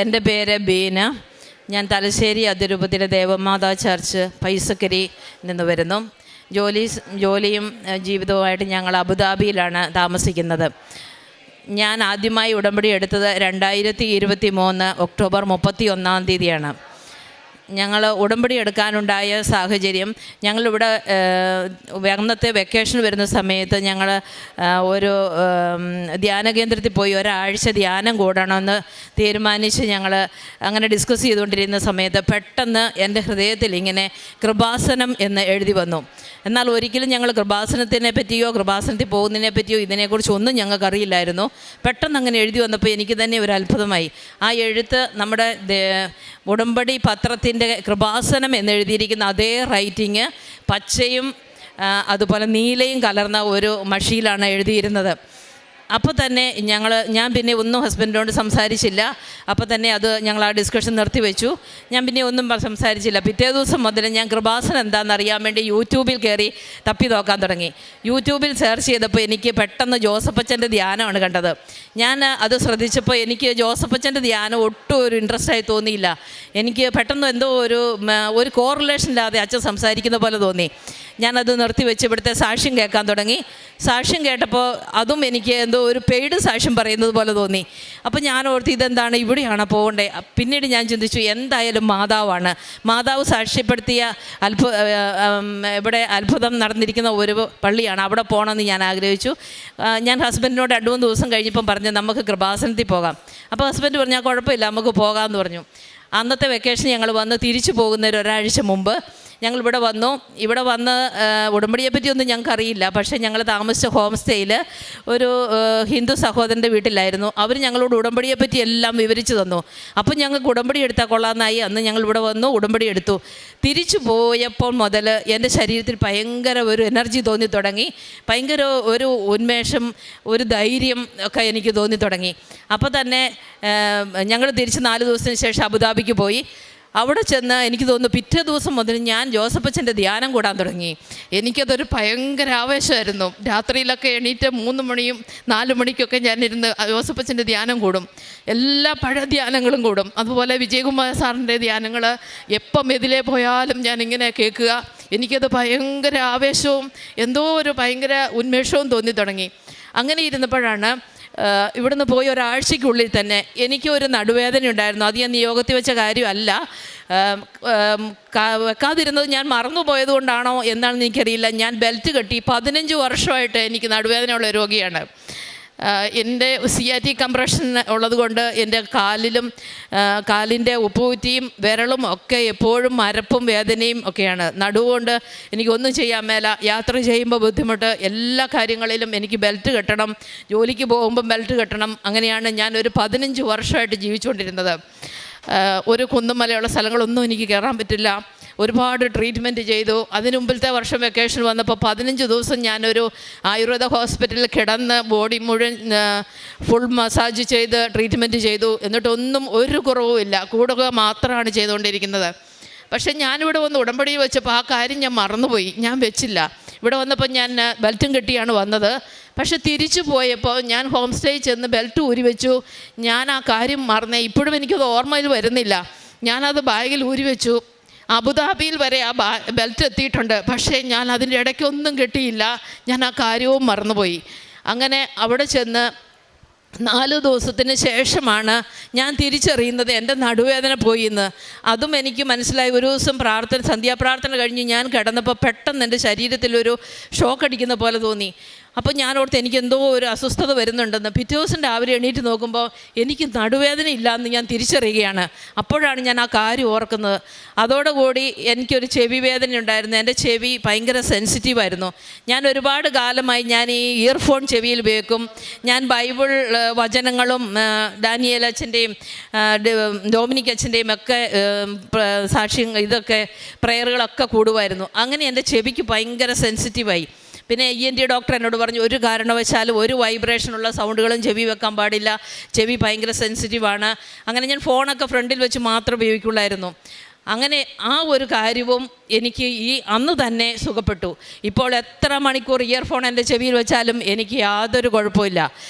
എൻ്റെ പേര് ബീന. ഞാൻ തലശ്ശേരി അതിരൂപതയിലെ ദേവമാതാ ചർച്ച് പൈസക്കരി നിന്ന് വരുന്നു. ജോലിയും ജീവിതവുമായിട്ട് ഞങ്ങൾ അബുദാബിയിലാണ് താമസിക്കുന്നത്. ഞാൻ ആദ്യമായി ഉടമ്പടി എടുത്തത് 2023 ഒക്ടോബർ 31 ഞങ്ങൾ ഉടമ്പടി എടുക്കാനുണ്ടായ സാഹചര്യം, ഞങ്ങളിവിടെ അന്നത്തെ വെക്കേഷൻ വരുന്ന സമയത്ത് ഞങ്ങൾ ഒരു ധ്യാന കേന്ദ്രത്തിൽ പോയി ഒരാഴ്ച ധ്യാനം കൂടണമെന്ന് തീരുമാനിച്ച് ഞങ്ങൾ അങ്ങനെ ഡിസ്കസ് ചെയ്തുകൊണ്ടിരുന്ന സമയത്ത് പെട്ടെന്ന് എൻ്റെ ഹൃദയത്തിൽ ഇങ്ങനെ കൃപാസനം എന്ന് എഴുതി വന്നു. എന്നാൽ ഒരിക്കലും ഞങ്ങൾ കൃപാസനത്തിനെ പറ്റിയോ കൃപാസനത്തിൽ പോകുന്നതിനെ പറ്റിയോ ഇതിനെക്കുറിച്ചൊന്നും ഞങ്ങൾക്കറിയില്ലായിരുന്നു. പെട്ടെന്ന് അങ്ങനെ എഴുതി വന്നപ്പോൾ എനിക്ക് തന്നെ ഒരു അത്ഭുതമായി. ആ എഴുത്ത് നമ്മുടെ ഉടമ്പടി പത്രത്തിൻ്റെ കൃപാസനം എന്നെഴുതിയിരിക്കുന്ന അതേ റൈറ്റിങ് പച്ചയും അതുപോലെ നീലയും കലർന്ന ഒരു മഷിയിലാണ് എഴുതിയിരുന്നത്. അപ്പോൾ തന്നെ ഞാൻ പിന്നെ ഒന്നും ഹസ്ബൻഡിനോട് സംസാരിച്ചില്ല. അപ്പോൾ തന്നെ അത് ഞങ്ങൾ ആ ഡിസ്കഷൻ നിർത്തിവെച്ചു. ഞാൻ പിന്നെ ഒന്നും സംസാരിച്ചില്ല. പിറ്റേ ദിവസം മുതൽ ഞാൻ കൃപാസനം എന്താണെന്ന് അറിയാൻ വേണ്ടി യൂട്യൂബിൽ കയറി തപ്പി നോക്കാൻ തുടങ്ങി. യൂട്യൂബിൽ സെർച്ച് ചെയ്തപ്പോൾ എനിക്ക് പെട്ടെന്ന് ജോസഫച്ചൻ്റെ ധ്യാനമാണ് കണ്ടത്. ഞാൻ അത് ശ്രദ്ധിച്ചപ്പോൾ എനിക്ക് ജോസഫച്ചൻ്റെ ധ്യാനം ഒട്ടും ഒരു ഇൻട്രസ്റ്റായി തോന്നിയില്ല. എനിക്ക് പെട്ടെന്ന് എന്തോ ഒരു കോറിലേഷൻ ഇല്ലാതെ അച്ഛൻ സംസാരിക്കുന്ന പോലെ തോന്നി. ഞാനത് നിർത്തിവെച്ച് ഇവിടുത്തെ സാക്ഷ്യം കേൾക്കാൻ തുടങ്ങി. സാക്ഷ്യം കേട്ടപ്പോൾ അതും എനിക്ക് എന്തോ ഒരു പെയ്ഡ് സാക്ഷ്യം പറയുന്നത് പോലെ തോന്നി. അപ്പോൾ ഞാൻ ഓർത്ത് ഇതെന്താണ്, ഇവിടെയാണോ പോകണ്ടേ? പിന്നീട് ഞാൻ ചിന്തിച്ചു, എന്തായാലും മാതാവാണ്, മാതാവ് സാക്ഷ്യപ്പെടുത്തിയ ഇവിടെ അത്ഭുതം നടന്നിരിക്കുന്ന ഒരു പള്ളിയാണ്, അവിടെ പോകണമെന്ന് ഞാൻ ആഗ്രഹിച്ചു. ഞാൻ ഹസ്ബൻഡിനോട് 2-3 ദിവസം കഴിഞ്ഞപ്പം പറഞ്ഞു നമുക്ക് കൃപാസനത്തിൽ പോകാം. അപ്പോൾ ഹസ്ബൻഡ് പറഞ്ഞാൽ കുഴപ്പമില്ല, നമുക്ക് പോകാമെന്ന് പറഞ്ഞു. അന്നത്തെ വെക്കേഷൻ ഞങ്ങൾ വന്ന് തിരിച്ചു പോകുന്നതിന് ഒരാഴ്ച മുമ്പ് ഞങ്ങളിവിടെ വന്നു. ഇവിടെ വന്ന് ഉടമ്പടിയെ പറ്റിയൊന്നും ഞങ്ങൾക്കറിയില്ല. പക്ഷേ ഞങ്ങൾ താമസിച്ച ഹോം സ്റ്റേയിൽ ഒരു ഹിന്ദു സഹോദരൻ്റെ വീട്ടിലായിരുന്നു. അവർ ഞങ്ങളോട് ഉടമ്പടിയെ പറ്റി എല്ലാം വിവരിച്ചു തന്നു. അപ്പം ഞങ്ങൾക്ക് ഉടമ്പടി എടുത്താൽ കൊള്ളാമെന്നായി. അന്ന് ഞങ്ങളിവിടെ വന്നു ഉടമ്പടി എടുത്തു. തിരിച്ചു പോയപ്പോൾ മുതൽ എൻ്റെ ശരീരത്തിൽ ഭയങ്കര ഒരു എനർജി തോന്നി തുടങ്ങി. ഭയങ്കര ഒരു ഉന്മേഷം, ഒരു ധൈര്യം ഒക്കെ എനിക്ക് തോന്നി തുടങ്ങി. അപ്പോൾ തന്നെ ഞങ്ങൾ തിരിച്ച് 4 ദിവസത്തിന് ശേഷം അബുദാബിക്ക് പോയി. അവിടെ ചെന്ന് എനിക്ക് തോന്നുന്നു പിറ്റേ ദിവസം മുതൽ ഞാൻ ജോസഫച്ചൻ്റെ ധ്യാനം കൂടാൻ തുടങ്ങി. എനിക്കതൊരു ഭയങ്കര ആവേശമായിരുന്നു. രാത്രിയിലൊക്കെ എണീറ്റ് 3 മണിയും 4 മണിക്കൊക്കെ ഞാനിരുന്ന് ജോസഫച്ചൻ്റെ ധ്യാനം കൂടും. എല്ലാ പഴയ ധ്യാനങ്ങളും കൂടും. അതുപോലെ വിജയകുമാർ സാറിൻ്റെ ധ്യാനങ്ങൾ എപ്പം എതിലേ പോയാലും ഞാനിങ്ങനെ കേൾക്കുക. എനിക്കത് ഭയങ്കര ആവേശവും എന്തോ ഒരു ഭയങ്കര ഉന്മേഷവും തോന്നി തുടങ്ങി. അങ്ങനെ ഇരുന്നപ്പോഴാണ് ഇവിടുന്ന് പോയി ഒരാഴ്ചയ്ക്കുള്ളിൽ തന്നെ എനിക്കൊരു നടുവേദന ഉണ്ടായിരുന്നു. അത് ഞാൻ നിയോഗത്തിൽ വെച്ച കാര്യമല്ല. വെക്കാതിരുന്നത് ഞാൻ മറന്നുപോയത് കൊണ്ടാണോ എന്നാണെന്ന് എനിക്കറിയില്ല. ഞാൻ ബെൽറ്റ് കെട്ടി 15 വർഷമായിട്ട് എനിക്ക് നടുവേദനയുള്ള രോഗിയാണ്. എൻ്റെ സിയാറ്റി കംപ്രഷൻ ഉള്ളത് കൊണ്ട് എൻ്റെ കാലിൻ്റെ ഉപ്പൂറ്റിയും വിരളും ഒക്കെ എപ്പോഴും മരപ്പും വേദനയും ഒക്കെയാണ്. നടുവുകൊണ്ട് എനിക്കൊന്നും ചെയ്യാൻ മേല. യാത്ര ചെയ്യുമ്പോൾ ബുദ്ധിമുട്ട്. എല്ലാ കാര്യങ്ങളിലും എനിക്ക് ബെൽറ്റ് കെട്ടണം. ജോലിക്ക് പോകുമ്പം ബെൽറ്റ് കെട്ടണം. അങ്ങനെയാണ് ഞാൻ ഒരു 15 വർഷമായിട്ട് ജീവിച്ചുകൊണ്ടിരുന്നത്. ഒരു കുന്നുമലയുള്ള സ്ഥലങ്ങളൊന്നും എനിക്ക് കയറാൻ പറ്റില്ല. ഒരുപാട് ട്രീറ്റ്മെൻറ്റ് ചെയ്തു. അതിന് മുമ്പിലത്തെ വർഷം വെക്കേഷൻ വന്നപ്പോൾ 15 ദിവസം ഞാനൊരു ആയുർവേദ ഹോസ്പിറ്റലിൽ കിടന്ന് ബോഡി മുഴുവൻ ഫുൾ മസാജ് ചെയ്ത് ട്രീറ്റ്മെൻറ്റ് ചെയ്തു. എന്നിട്ടൊന്നും ഒരു കുറവുമില്ല. കൂടുക മാത്രമാണ് ചെയ്തുകൊണ്ടിരിക്കുന്നത്. പക്ഷേ ഞാനിവിടെ വന്ന് ഉടമ്പടി വെച്ചപ്പോൾ ആ കാര്യം ഞാൻ മറന്നുപോയി. ഞാൻ വെച്ചില്ല. ഇവിടെ വന്നപ്പോൾ ഞാൻ ബെൽറ്റും കെട്ടിയാണ് വന്നത്. പക്ഷെ തിരിച്ചു പോയപ്പോൾ ഞാൻ ഹോം സ്റ്റേയിൽ ചെന്ന് ബെൽറ്റ് ഊരി വെച്ചു. ഞാൻ ആ കാര്യം മറന്നേ. ഇപ്പോഴും എനിക്കത് ഓർമ്മയിൽ വരുന്നില്ല. ഞാനത് ബാഗിൽ ഊരി വെച്ചു. അബുദാബിയിൽ വരെ ആ ബെൽറ്റ് എത്തിയിട്ടുണ്ട്. പക്ഷേ ഞാൻ അതിൻ്റെ ഇടയ്ക്കൊന്നും കെട്ടിയില്ല. ഞാൻ ആ കാര്യവും മറന്നുപോയി. അങ്ങനെ അവിടെ ചെന്ന് 4 ദിവസത്തിന് ശേഷമാണ് ഞാൻ തിരിച്ചറിയുന്നത് എൻ്റെ നടുവേദന പോയി എന്ന്. അതും എനിക്ക് മനസ്സിലായി. ഒരു ദിവസം സന്ധ്യാപ്രാർത്ഥന കഴിഞ്ഞ് ഞാൻ കിടന്നപ്പോൾ പെട്ടെന്ന് എൻ്റെ ശരീരത്തിലൊരു ഷോക്ക് അടിക്കുന്ന പോലെ തോന്നി. അപ്പോൾ ഞാനോർത്ത് എനിക്കെന്തോ ഒരു അസ്വസ്ഥത വരുന്നുണ്ടെന്ന്. പിറ്റേ ദിവസം രാവിലെ എണീറ്റ് നോക്കുമ്പോൾ എനിക്ക് നടുവേദന ഇല്ലയെന്ന് ഞാൻ തിരിച്ചറിയുകയാണ്. അപ്പോഴാണ് ഞാൻ ആ കാര്യം ഓർക്കുന്നത്. അതോടുകൂടി എനിക്കൊരു ചെവി വേദന ഉണ്ടായിരുന്നു. എൻ്റെ ചെവി ഭയങ്കര സെൻസിറ്റീവായിരുന്നു. ഞാൻ ഒരുപാട് കാലമായി ഞാൻ ഈ ഇയർഫോൺ ചെവിയിൽ ഉപയോഗിക്കും. ഞാൻ ബൈബിൾ വചനങ്ങളും ഡാനിയേൽ അച്ഛൻ്റെയും ഡൊമിനിക് അച്ഛൻ്റെയും ഒക്കെ സാക്ഷ്യം ഇതൊക്കെ പ്രയറുകളൊക്കെ കൂടുമായിരുന്നു. അങ്ങനെ എൻ്റെ ചെവിക്ക് ഭയങ്കര സെൻസിറ്റീവായി. പിന്നെ ENT ഡോക്ടർ എന്നോട് പറഞ്ഞു, ഒരു കാരണവശാലും ഒരു വൈബ്രേഷനുള്ള സൗണ്ടുകളും ചെവി വെക്കാൻ പാടില്ല, ചെവി ഭയങ്കര സെൻസിറ്റീവാണ്. അങ്ങനെ ഞാൻ ഫോണൊക്കെ ഫ്രണ്ടിൽ വെച്ച് മാത്രം ഉപയോഗിക്കുള്ളായിരുന്നു. അങ്ങനെ ആ ഒരു കാര്യവും എനിക്ക് അന്ന് തന്നെ സുഖപ്പെട്ടു. ഇപ്പോൾ എത്ര മണിക്കൂർ ഇയർഫോൺ എൻ്റെ ചെവിയിൽ വെച്ചാലും എനിക്ക് യാതൊരു കുഴപ്പമില്ല.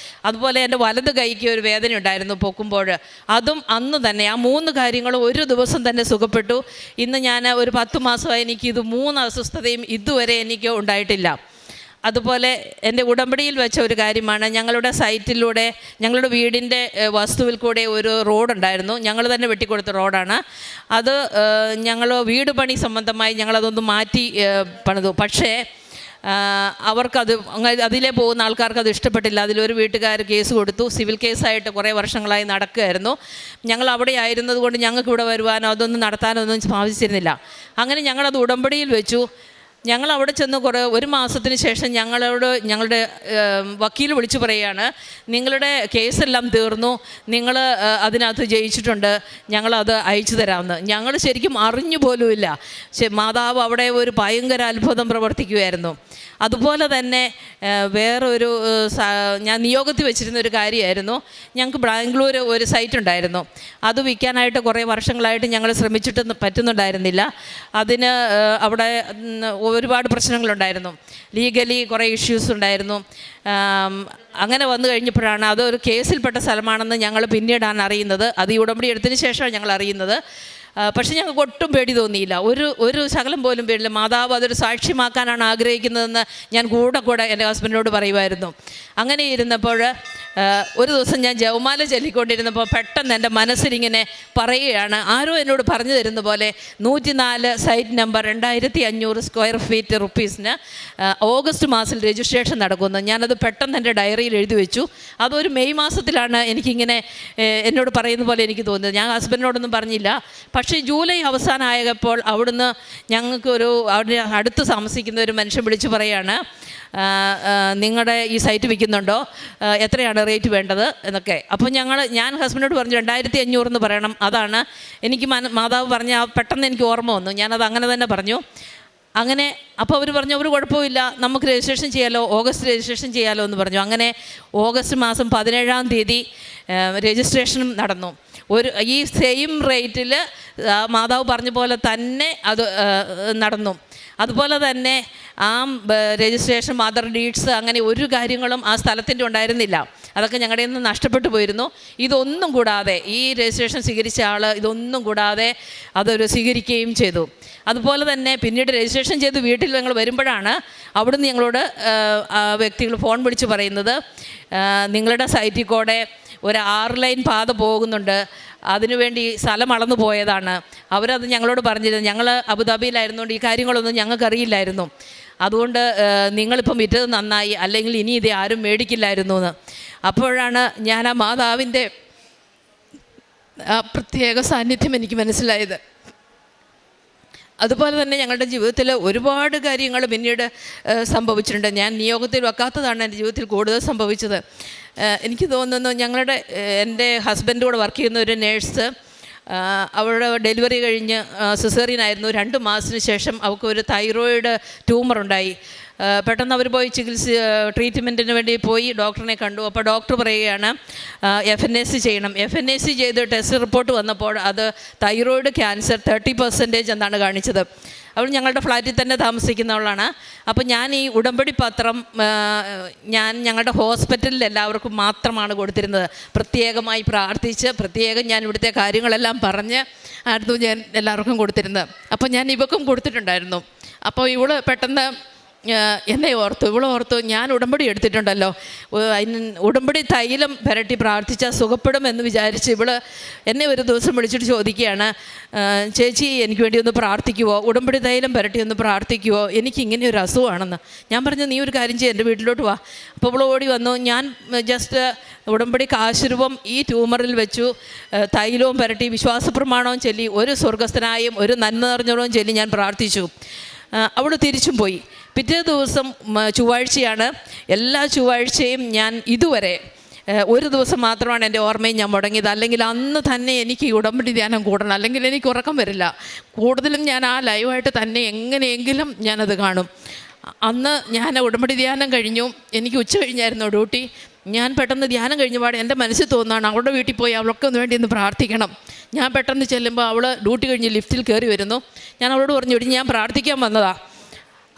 അതുപോലെ എൻ്റെ വലത് കൈക്ക് ഒരു വേദന ഉണ്ടായിരുന്നു പൊക്കുമ്പോൾ, അതും അന്ന് തന്നെ ആ 3 കാര്യങ്ങളും ഒരു ദിവസം തന്നെ സുഖപ്പെട്ടു. ഇന്ന് ഞാൻ ഒരു 10 മാസമായി എനിക്കിത് 3 അസ്വസ്ഥതയും ഇതുവരെ എനിക്ക് ഉണ്ടായിട്ടില്ല. അതുപോലെ എൻ്റെ ഉടമ്പടിയിൽ വെച്ച ഒരു കാര്യമാണ്, ഞങ്ങളുടെ സൈറ്റിലൂടെ ഞങ്ങളുടെ വീടിൻ്റെ വസ്തുവിൽ കൂടെ ഒരു റോഡുണ്ടായിരുന്നു. ഞങ്ങൾ തന്നെ വെട്ടിക്കൊടുത്ത റോഡാണ് അത്. ഞങ്ങൾ വീട് പണി സംബന്ധമായി ഞങ്ങളതൊന്ന് മാറ്റി പണിതു. പക്ഷേ അവർക്കത് അതിലേ പോകുന്ന ആൾക്കാർക്ക് അത് ഇഷ്ടപ്പെട്ടില്ല. അതിലൊരു വീട്ടുകാർ കേസ് കൊടുത്തു. സിവിൽ കേസായിട്ട് കുറേ വർഷങ്ങളായി നടക്കുകയായിരുന്നു. ഞങ്ങൾ അവിടെ ആയിരുന്നത് കൊണ്ട് ഞങ്ങൾക്ക് ഇവിടെ വരുവാനോ അതൊന്നും നടത്താനോ ഒന്നും സാധിച്ചിരുന്നില്ല. അങ്ങനെ ഞങ്ങളത് ഉടമ്പടിയിൽ വെച്ചു. ഞങ്ങൾ അവിടെ ചെന്ന് ഒരു മാസത്തിന് ശേഷം ഞങ്ങളുടെ വക്കീൽ വിളിച്ചു പറയുകയാണ്, നിങ്ങളുടെ കേസെല്ലാം തീർന്നു, നിങ്ങൾ അതിനകത്ത് ജയിച്ചിട്ടുണ്ട്, ഞങ്ങളത് അയച്ചു തരാമെന്ന്. ഞങ്ങൾ ശരിക്കും അറിഞ്ഞു പോലുമില്ല. മാതാവ് അവിടെ ഒരു ഭയങ്കര അത്ഭുതം പ്രവർത്തിക്കുകയായിരുന്നു. അതുപോലെ തന്നെ വേറൊരു ഞാൻ നിയോഗത്തിൽ വെച്ചിരുന്ന ഒരു കാര്യമായിരുന്നു. ഞങ്ങൾക്ക് ബാംഗ്ലൂർ ഒരു സൈറ്റ് ഉണ്ടായിരുന്നു. അത് വിൽക്കാനായിട്ട് കുറേ വർഷങ്ങളായിട്ട് ഞങ്ങൾ ശ്രമിച്ചിട്ട് പറ്റുന്നുണ്ടായിരുന്നില്ല. അതിന് അവിടെ ഒരുപാട് പ്രശ്നങ്ങളുണ്ടായിരുന്നു. ലീഗലി കുറേ ഇഷ്യൂസ് ഉണ്ടായിരുന്നു. അങ്ങനെ വന്നു കഴിഞ്ഞപ്പോഴാണ് അതൊരു കേസിൽപ്പെട്ട സ്ഥലമാണെന്ന് ഞങ്ങൾ പിന്നീടാണ് അറിയുന്നത്. അത് ഈ ഉടമ്പടി എടുത്തതിന് ശേഷമാണ് ഞങ്ങൾ അറിയുന്നത്. പക്ഷേ ഞങ്ങൾക്ക് ഒട്ടും പേടി തോന്നിയില്ല, ഒരു ശകലം പോലും പേടില്ല. മാതാവ് അതൊരു സാക്ഷ്യമാക്കാനാണ് ആഗ്രഹിക്കുന്നതെന്ന് ഞാൻ കൂടെ എൻ്റെ ഹസ്ബൻഡിനോട് പറയുമായിരുന്നു. അങ്ങനെ ഇരുന്നപ്പോൾ ഒരു ദിവസം ഞാൻ ജവമാല ചൊല്ലിക്കൊണ്ടിരുന്നപ്പോൾ പെട്ടെന്ന് എൻ്റെ മനസ്സിലിങ്ങനെ പറയുകയാണ്, ആരോ എന്നോട് പറഞ്ഞു തരുന്ന പോലെ 104 സൈറ്റ് നമ്പർ 2500 സ്ക്വയർ ഫീറ്റ് റുപ്പീസിന് ഓഗസ്റ്റ് മാസത്തിൽ രജിസ്ട്രേഷൻ നടക്കുന്നു. ഞാനത് പെട്ടെന്ന് എൻ്റെ ഡയറിയിൽ എഴുതി വെച്ചു. അതൊരു മെയ് മാസത്തിലാണ് എനിക്കിങ്ങനെ എന്നോട് പറയുന്ന പോലെ എനിക്ക് തോന്നുന്നത്. ഞാൻ ഹസ്ബൻഡിനോടൊന്നും പറഞ്ഞില്ല. പക്ഷേ ജൂലൈ അവസാനമായപ്പോൾ അവിടുന്ന് ഞങ്ങൾക്ക് അവിടെ അടുത്ത് താമസിക്കുന്ന ഒരു മനുഷ്യൻ വിളിച്ച് പറയുകയാണ്, നിങ്ങളുടെ ഈ സൈറ്റ് വിൽക്കുന്നുണ്ടോ, എത്രയാണ് റേറ്റ് വേണ്ടത് എന്നൊക്കെ. അപ്പോൾ ഞാൻ ഹസ്ബൻഡിനോട് പറഞ്ഞു 2500 എന്ന് പറയണം. അതാണ് എനിക്ക് മാതാവ് പറഞ്ഞ പെട്ടെന്ന് എനിക്ക് ഓർമ്മ വന്നു. ഞാനത് അങ്ങനെ തന്നെ പറഞ്ഞു. അങ്ങനെ അപ്പോൾ അവർ പറഞ്ഞു, ഒരു കുഴപ്പമില്ല, നമുക്ക് രജിസ്ട്രേഷൻ ചെയ്യാമല്ലോ, ഓഗസ്റ്റ് രജിസ്ട്രേഷൻ ചെയ്യാമല്ലോ എന്ന് പറഞ്ഞു. അങ്ങനെ ഓഗസ്റ്റ് മാസം 17-ാം തീയതി രജിസ്ട്രേഷനും നടന്നു. ഈ സെയിം റേറ്റിൽ മാതാവ് പറഞ്ഞ പോലെ തന്നെ അത് നടന്നു. അതുപോലെ തന്നെ ആ രജിസ്ട്രേഷൻ, മദർ ഡീഡ്സ്, അങ്ങനെ ഒരു കാര്യങ്ങളും ആ സ്ഥലത്തിൻ്റെ ഉണ്ടായിരുന്നില്ല. അതൊക്കെ ഞങ്ങളുടെ നിന്ന് നഷ്ടപ്പെട്ടു പോയിരുന്നു. ഇതൊന്നും കൂടാതെ ഈ രജിസ്ട്രേഷൻ സ്വീകരിച്ച ആൾ ഇതൊന്നും കൂടാതെ അതൊരു സ്വീകരിക്കുകയും ചെയ്തു. അതുപോലെ തന്നെ പിന്നീട് രജിസ്ട്രേഷൻ ചെയ്ത് വീട്ടിൽ ഞങ്ങൾ വരുമ്പോഴാണ് അവിടുന്ന് ഞങ്ങളോട് വ്യക്തികൾ ഫോൺ വിളിച്ച് പറയുന്നത്, നിങ്ങളുടെ സൈറ്റിൽ കൂടെ ഒരു 6 ലൈൻ പാത പോകുന്നുണ്ട്, അതിനുവേണ്ടി സ്ഥലം അളന്നു പോയതാണ്. അവരത് ഞങ്ങളോട് പറഞ്ഞിരുന്നു. ഞങ്ങൾ അബുദാബിയിലായിരുന്നുകൊണ്ട് ഈ കാര്യങ്ങളൊന്നും ഞങ്ങൾക്കറിയില്ലായിരുന്നു. അതുകൊണ്ട് നിങ്ങളിപ്പം വിറ്റത് നന്നായി, അല്ലെങ്കിൽ ഇനി ഇത് ആരും മേടിക്കില്ലായിരുന്നു എന്ന്. അപ്പോഴാണ് ഞാൻ ആ മാതാവിൻ്റെ ആ പ്രത്യേക സാന്നിധ്യം എനിക്ക് മനസ്സിലായത്. അതുപോലെ തന്നെ ഞങ്ങളുടെ ജീവിതത്തിൽ ഒരുപാട് കാര്യങ്ങൾ പിന്നീട് സംഭവിച്ചിട്ടുണ്ട്. ഞാൻ നിയോഗത്തിൽ വെക്കാത്തതാണ് എൻ്റെ ജീവിതത്തിൽ കൂടുതൽ സംഭവിച്ചത്. എനിക്ക് തോന്നുന്നു എൻ്റെ ഹസ്ബൻഡ് കൂടെ വർക്ക് ചെയ്യുന്ന ഒരു നേഴ്സ്, അവളുടെ ഡെലിവറി കഴിഞ്ഞ് സിസേറിയനായിരുന്നു. 2 മാസത്തിന് ശേഷം അവൾക്ക് ഒരു തൈറോയിഡ് ട്യൂമറുണ്ടായി. പെട്ടെന്ന് അവർ പോയി ട്രീറ്റ്മെൻറ്റിന് വേണ്ടി പോയി ഡോക്ടറിനെ കണ്ടു. അപ്പോൾ ഡോക്ടർ പറയുകയാണ് FNAC ചെയ്യണം. FNAC ചെയ്ത് ടെസ്റ്റ് റിപ്പോർട്ട് വന്നപ്പോൾ അത് തൈറോയിഡ് ക്യാൻസർ 30% എന്നാണ് കാണിച്ചത്. അവൾ ഞങ്ങളുടെ ഫ്ലാറ്റിൽ തന്നെ താമസിക്കുന്നവളാണ്. അപ്പോൾ ഞാൻ ഈ ഉടമ്പടി പത്രം ഞങ്ങളുടെ ഹോസ്പിറ്റലിൽ എല്ലാവർക്കും മാത്രമാണ് കൊടുത്തിരുന്നത്. പ്രത്യേകമായി പ്രാർത്ഥിച്ച് ഞാൻ ഇവിടുത്തെ കാര്യങ്ങളെല്ലാം പറഞ്ഞ് ആയിരുന്നു ഞാൻ എല്ലാവർക്കും കൊടുത്തിരുന്നത്. അപ്പോൾ ഞാൻ ഇവക്കും കൊടുത്തിട്ടുണ്ടായിരുന്നു. അപ്പോൾ ഇവള് പെട്ടെന്ന് എന്നെ ഓർത്തു ഞാൻ ഉടമ്പടി എടുത്തിട്ടുണ്ടല്ലോ, ഉടമ്പടി തൈലം പുരട്ടി പ്രാർത്ഥിച്ചാൽ സുഖപ്പെടുമെന്ന് വിചാരിച്ച് ഇവള് എന്നെ ഒരു ദിവസം വിളിച്ചിട്ട് ചോദിക്കുകയാണ്, ചേച്ചി എനിക്ക് വേണ്ടി ഒന്ന് പ്രാർത്ഥിക്കുവോ, ഉടമ്പടി തൈലം പുരട്ടി ഒന്ന് പ്രാർത്ഥിക്കുവോ, എനിക്കിങ്ങനെ ഒരു അസുഖമാണെന്ന്. ഞാൻ പറഞ്ഞു, നീ ഒരു കാര്യം ചെയ്യ്, എൻ്റെ വീട്ടിലോട്ട് വാ. അപ്പോൾ അവൾ ഓടി വന്നു. ഞാൻ ജസ്റ്റ് ഉടമ്പടി കാശുരൂപം ഈ ട്യൂമറിൽ വെച്ചു, തൈലവും പുരട്ടി വിശ്വാസപ്രമാണവും ചൊല്ലി, ഒരു സ്വർഗസ്ഥനായും ഒരു നന്മ നിറഞ്ഞവളും ചൊല്ലി ഞാൻ പ്രാർത്ഥിച്ചു. അവൾ തിരിച്ചും പോയി. പിറ്റേ ദിവസം ചൊവ്വാഴ്ചയാണ്. എല്ലാ ചൊവ്വാഴ്ചയും ഞാൻ ഇതുവരെ ഒരു ദിവസം മാത്രമാണ് എൻ്റെ ഓർമ്മയും ഞാൻ മുടങ്ങിയത്. അല്ലെങ്കിൽ അന്ന് തന്നെ എനിക്ക് ഉടമ്പടി ധ്യാനം കൂടണം, അല്ലെങ്കിൽ എനിക്ക് ഉറക്കം വരില്ല. കൂടുതലും ഞാൻ ആ ലൈവായിട്ട് തന്നെ എങ്ങനെയെങ്കിലും ഞാനത് കാണും. അന്ന് ഞാൻ ഉടമ്പടി ധ്യാനം കഴിഞ്ഞു. എനിക്ക് ഉച്ച കഴിഞ്ഞായിരുന്നു ഡ്യൂട്ടി. ഞാൻ പെട്ടെന്ന് ധ്യാനം കഴിഞ്ഞ പാടെ എൻ്റെ മനസ്സിൽ തോന്നുകയാണ്, അവളുടെ വീട്ടിൽ പോയി അവൾക്ക് ഒന്ന് വേണ്ടി ഒന്ന് പ്രാർത്ഥിക്കണം. ഞാൻ പെട്ടെന്ന് ചെല്ലുമ്പോൾ അവൾ ഡ്യൂട്ടി കഴിഞ്ഞ് ലിഫ്റ്റിൽ കയറി വരുന്നു. ഞാൻ അവളോട് പറഞ്ഞു, എടി ഞാൻ പ്രാർത്ഥിക്കാൻ വന്നതാണ്.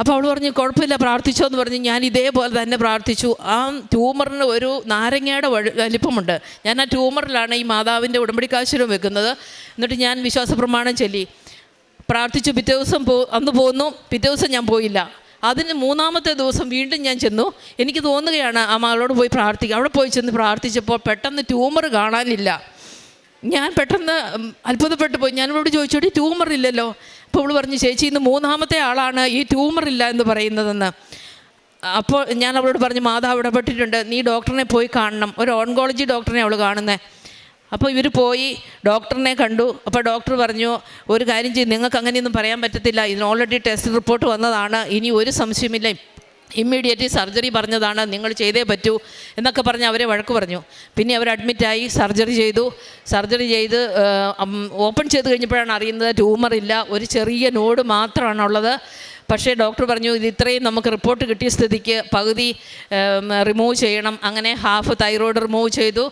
അപ്പോൾ അവൾ പറഞ്ഞു, കുഴപ്പമില്ല, പ്രാർത്ഥിച്ചോ എന്ന് പറഞ്ഞ് ഞാൻ ഇതേപോലെ തന്നെ പ്രാർത്ഥിച്ചു. ആ ട്യൂമറിന് ഒരു നാരങ്ങയുടെ വലിപ്പമുണ്ട്. ഞാൻ ആ ട്യൂമറിലാണ് ഈ മാതാവിൻ്റെ ഉടമ്പടിക്കാശുരം വെക്കുന്നത്. എന്നിട്ട് ഞാൻ വിശ്വാസ പ്രമാണം ചൊല്ലി പ്രാർത്ഥിച്ചു. പിറ്റേ ദിവസം അന്ന് പോന്നു. പിറ്റേ ദിവസം ഞാൻ പോയില്ല. അതിന് 3-ാമത്തെ ദിവസം വീണ്ടും ഞാൻ ചെന്നു. എനിക്ക് തോന്നുകയാണ് ആ മകളോട് പോയി പ്രാർത്ഥിക്കുക. അവിടെ പോയി ചെന്ന് പ്രാർത്ഥിച്ചപ്പോൾ പെട്ടെന്ന് ട്യൂമർ കാണാനില്ല. ഞാൻ പെട്ടെന്ന് അത്ഭുതപ്പെട്ടു പോയി. ഞാനിവളോട് ചോദിച്ചോടി ട്യൂമർ ഇല്ലല്ലോ. അപ്പോൾ അവൾ പറഞ്ഞു, ചേച്ചി ഇന്ന് 3-ാമത്തെ ആളാണ് ഈ ട്യൂമർ ഇല്ല എന്ന് പറയുന്നതെന്ന്. അപ്പോൾ ഞാൻ അവളോട് പറഞ്ഞു, മാതാവ് ഇടപെട്ടിട്ടുണ്ട്, നീ ഡോക്ടറിനെ പോയി കാണണം. ഒരു ഓൺകോളജി ഡോക്ടറിനെ അവൾ കാണുന്നത്. അപ്പോൾ ഇവർ പോയി ഡോക്ടറിനെ കണ്ടു. അപ്പോൾ ഡോക്ടർ പറഞ്ഞു, ഒരു കാര്യം ചെയ്യും, നിങ്ങൾക്ക് അങ്ങനെയൊന്നും പറയാൻ പറ്റത്തില്ല, ഇതിന് ഓൾറെഡി ടെസ്റ്റ് റിപ്പോർട്ട് വന്നതാണ്, ഇനി ഒരു സംശയമില്ല, ഇമ്മീഡിയറ്റ്ലി സർജറി പറഞ്ഞതാണ്, നിങ്ങൾ ചെയ്തേ പറ്റൂ എന്നൊക്കെ പറഞ്ഞ് അവരെ വഴക്ക് പറഞ്ഞു. പിന്നെ അവർ അഡ്മിറ്റായി സർജറി ചെയ്ത് ഓപ്പൺ ചെയ്ത് കഴിഞ്ഞപ്പോഴാണ് അറിയുന്നത് ട്യൂമർ ഇല്ല, ഒരു ചെറിയ നോഡ് മാത്രമാണുള്ളത്. പക്ഷേ ഡോക്ടർ പറഞ്ഞു, ഇത് ഇത്രയും നമുക്ക് റിപ്പോർട്ട് കിട്ടിയ സ്ഥിതിക്ക് പകുതി റിമൂവ് ചെയ്യണം. അങ്ങനെ ഹാഫ് തൈറോയ്ഡ് റിമൂവ് ചെയ്തു,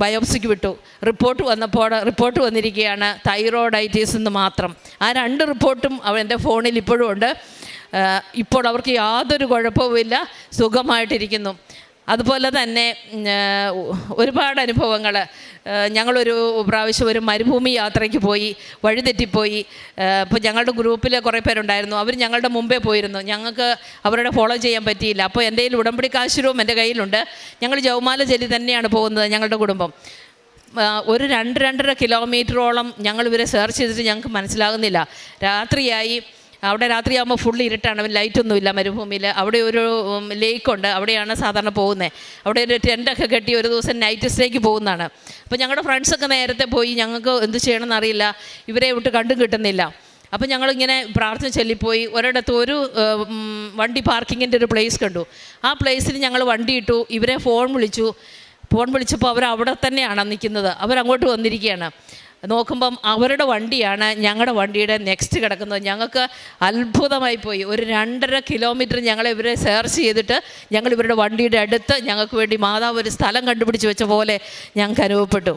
ബയോപ്സിക്ക് വിട്ടു. റിപ്പോർട്ട് വന്നിരിക്കുകയാണ് തൈറോയ്ഡൈറ്റിസ് എന്ന് മാത്രം. ആ 2 റിപ്പോർട്ടും എൻ്റെ ഫോണിൽ ഇപ്പോഴും ഉണ്ട്. ഇപ്പോൾ അവർക്ക് യാതൊരു കുഴപ്പവുമില്ല, സുഖമായിട്ടിരിക്കുന്നു. അതുപോലെ തന്നെ ഒരുപാട് അനുഭവങ്ങൾ. ഞങ്ങളൊരു പ്രാവശ്യം ഒരു മരുഭൂമി യാത്രയ്ക്ക് പോയി, വഴിതെറ്റിപ്പോയി. അപ്പോൾ ഞങ്ങളുടെ ഗ്രൂപ്പിൽ കുറേ പേരുണ്ടായിരുന്നു. അവർ ഞങ്ങളുടെ മുമ്പേ പോയിരുന്നു. ഞങ്ങൾക്ക് അവരുടെ ഫോളോ ചെയ്യാൻ പറ്റിയില്ല. അപ്പോൾ എൻ്റെ കയ്യിൽ ഉടമ്പടി കാശുരവും എൻ്റെ കയ്യിലുണ്ട്. ഞങ്ങൾ ജൗമാല ജലി തന്നെയാണ് പോകുന്നത് ഞങ്ങളുടെ കുടുംബം. ഒരു 2-2.5 കിലോമീറ്ററോളം ഞങ്ങൾ ഇവരെ സെർച്ച് ചെയ്തിട്ട് ഞങ്ങൾക്ക് മനസ്സിലാകുന്നില്ല. രാത്രിയായി. അവിടെ രാത്രിയാകുമ്പോൾ ഫുൾ ഇരുട്ടാണ്, ലൈറ്റൊന്നുമില്ല മരുഭൂമിയിൽ. അവിടെ ഒരു ലേക്കുണ്ട്, അവിടെയാണ് സാധാരണ പോകുന്നത്. അവിടെ ഒരു ടെൻ്റൊക്കെ കെട്ടി ഒരു ദിവസം നൈറ്റ് സ്റ്റേക്ക് പോകുന്നതാണ്. അപ്പോൾ ഞങ്ങളുടെ ഫ്രണ്ട്സൊക്കെ നേരത്തെ പോയി, ഞങ്ങൾക്ക് എന്ത് ചെയ്യണമെന്ന് അറിയില്ല, ഇവരെ വിട്ട് കണ്ടും കിട്ടുന്നില്ല. അപ്പോൾ ഞങ്ങളിങ്ങനെ പ്രാർത്ഥന ചൊല്ലിപ്പോയി. ഒരിടത്ത് ഒരു വണ്ടി പാർക്കിങ്ങിൻ്റെ ഒരു പ്ലേസ് കണ്ടു. ആ പ്ലേസിൽ ഞങ്ങൾ വണ്ടി ഇട്ടു. ഇവരെ ഫോൺ വിളിച്ചപ്പോൾ അവർ അവിടെ തന്നെയാണ് നിൽക്കുന്നത്. അവരങ്ങോട്ട് വന്നിരിക്കുകയാണ്. നോക്കുമ്പം അവരുടെ വണ്ടിയാണ് ഞങ്ങളുടെ വണ്ടിയുടെ നെക്സ്റ്റ് കിടക്കുന്നത്. ഞങ്ങൾക്ക് അത്ഭുതമായി പോയി. ഒരു 2.5 കിലോമീറ്റർ ഞങ്ങൾ ഇവരെ സെർച്ച് ചെയ്തിട്ട് ഞങ്ങൾ ഇവരുടെ വണ്ടിയുടെ അടുത്ത് ഞങ്ങൾക്ക് വേണ്ടി മാതാവ് ഒരു സ്ഥലം കണ്ടുപിടിച്ച് വെച്ച പോലെ ഞങ്ങൾക്ക് അനുഭവപ്പെട്ടു.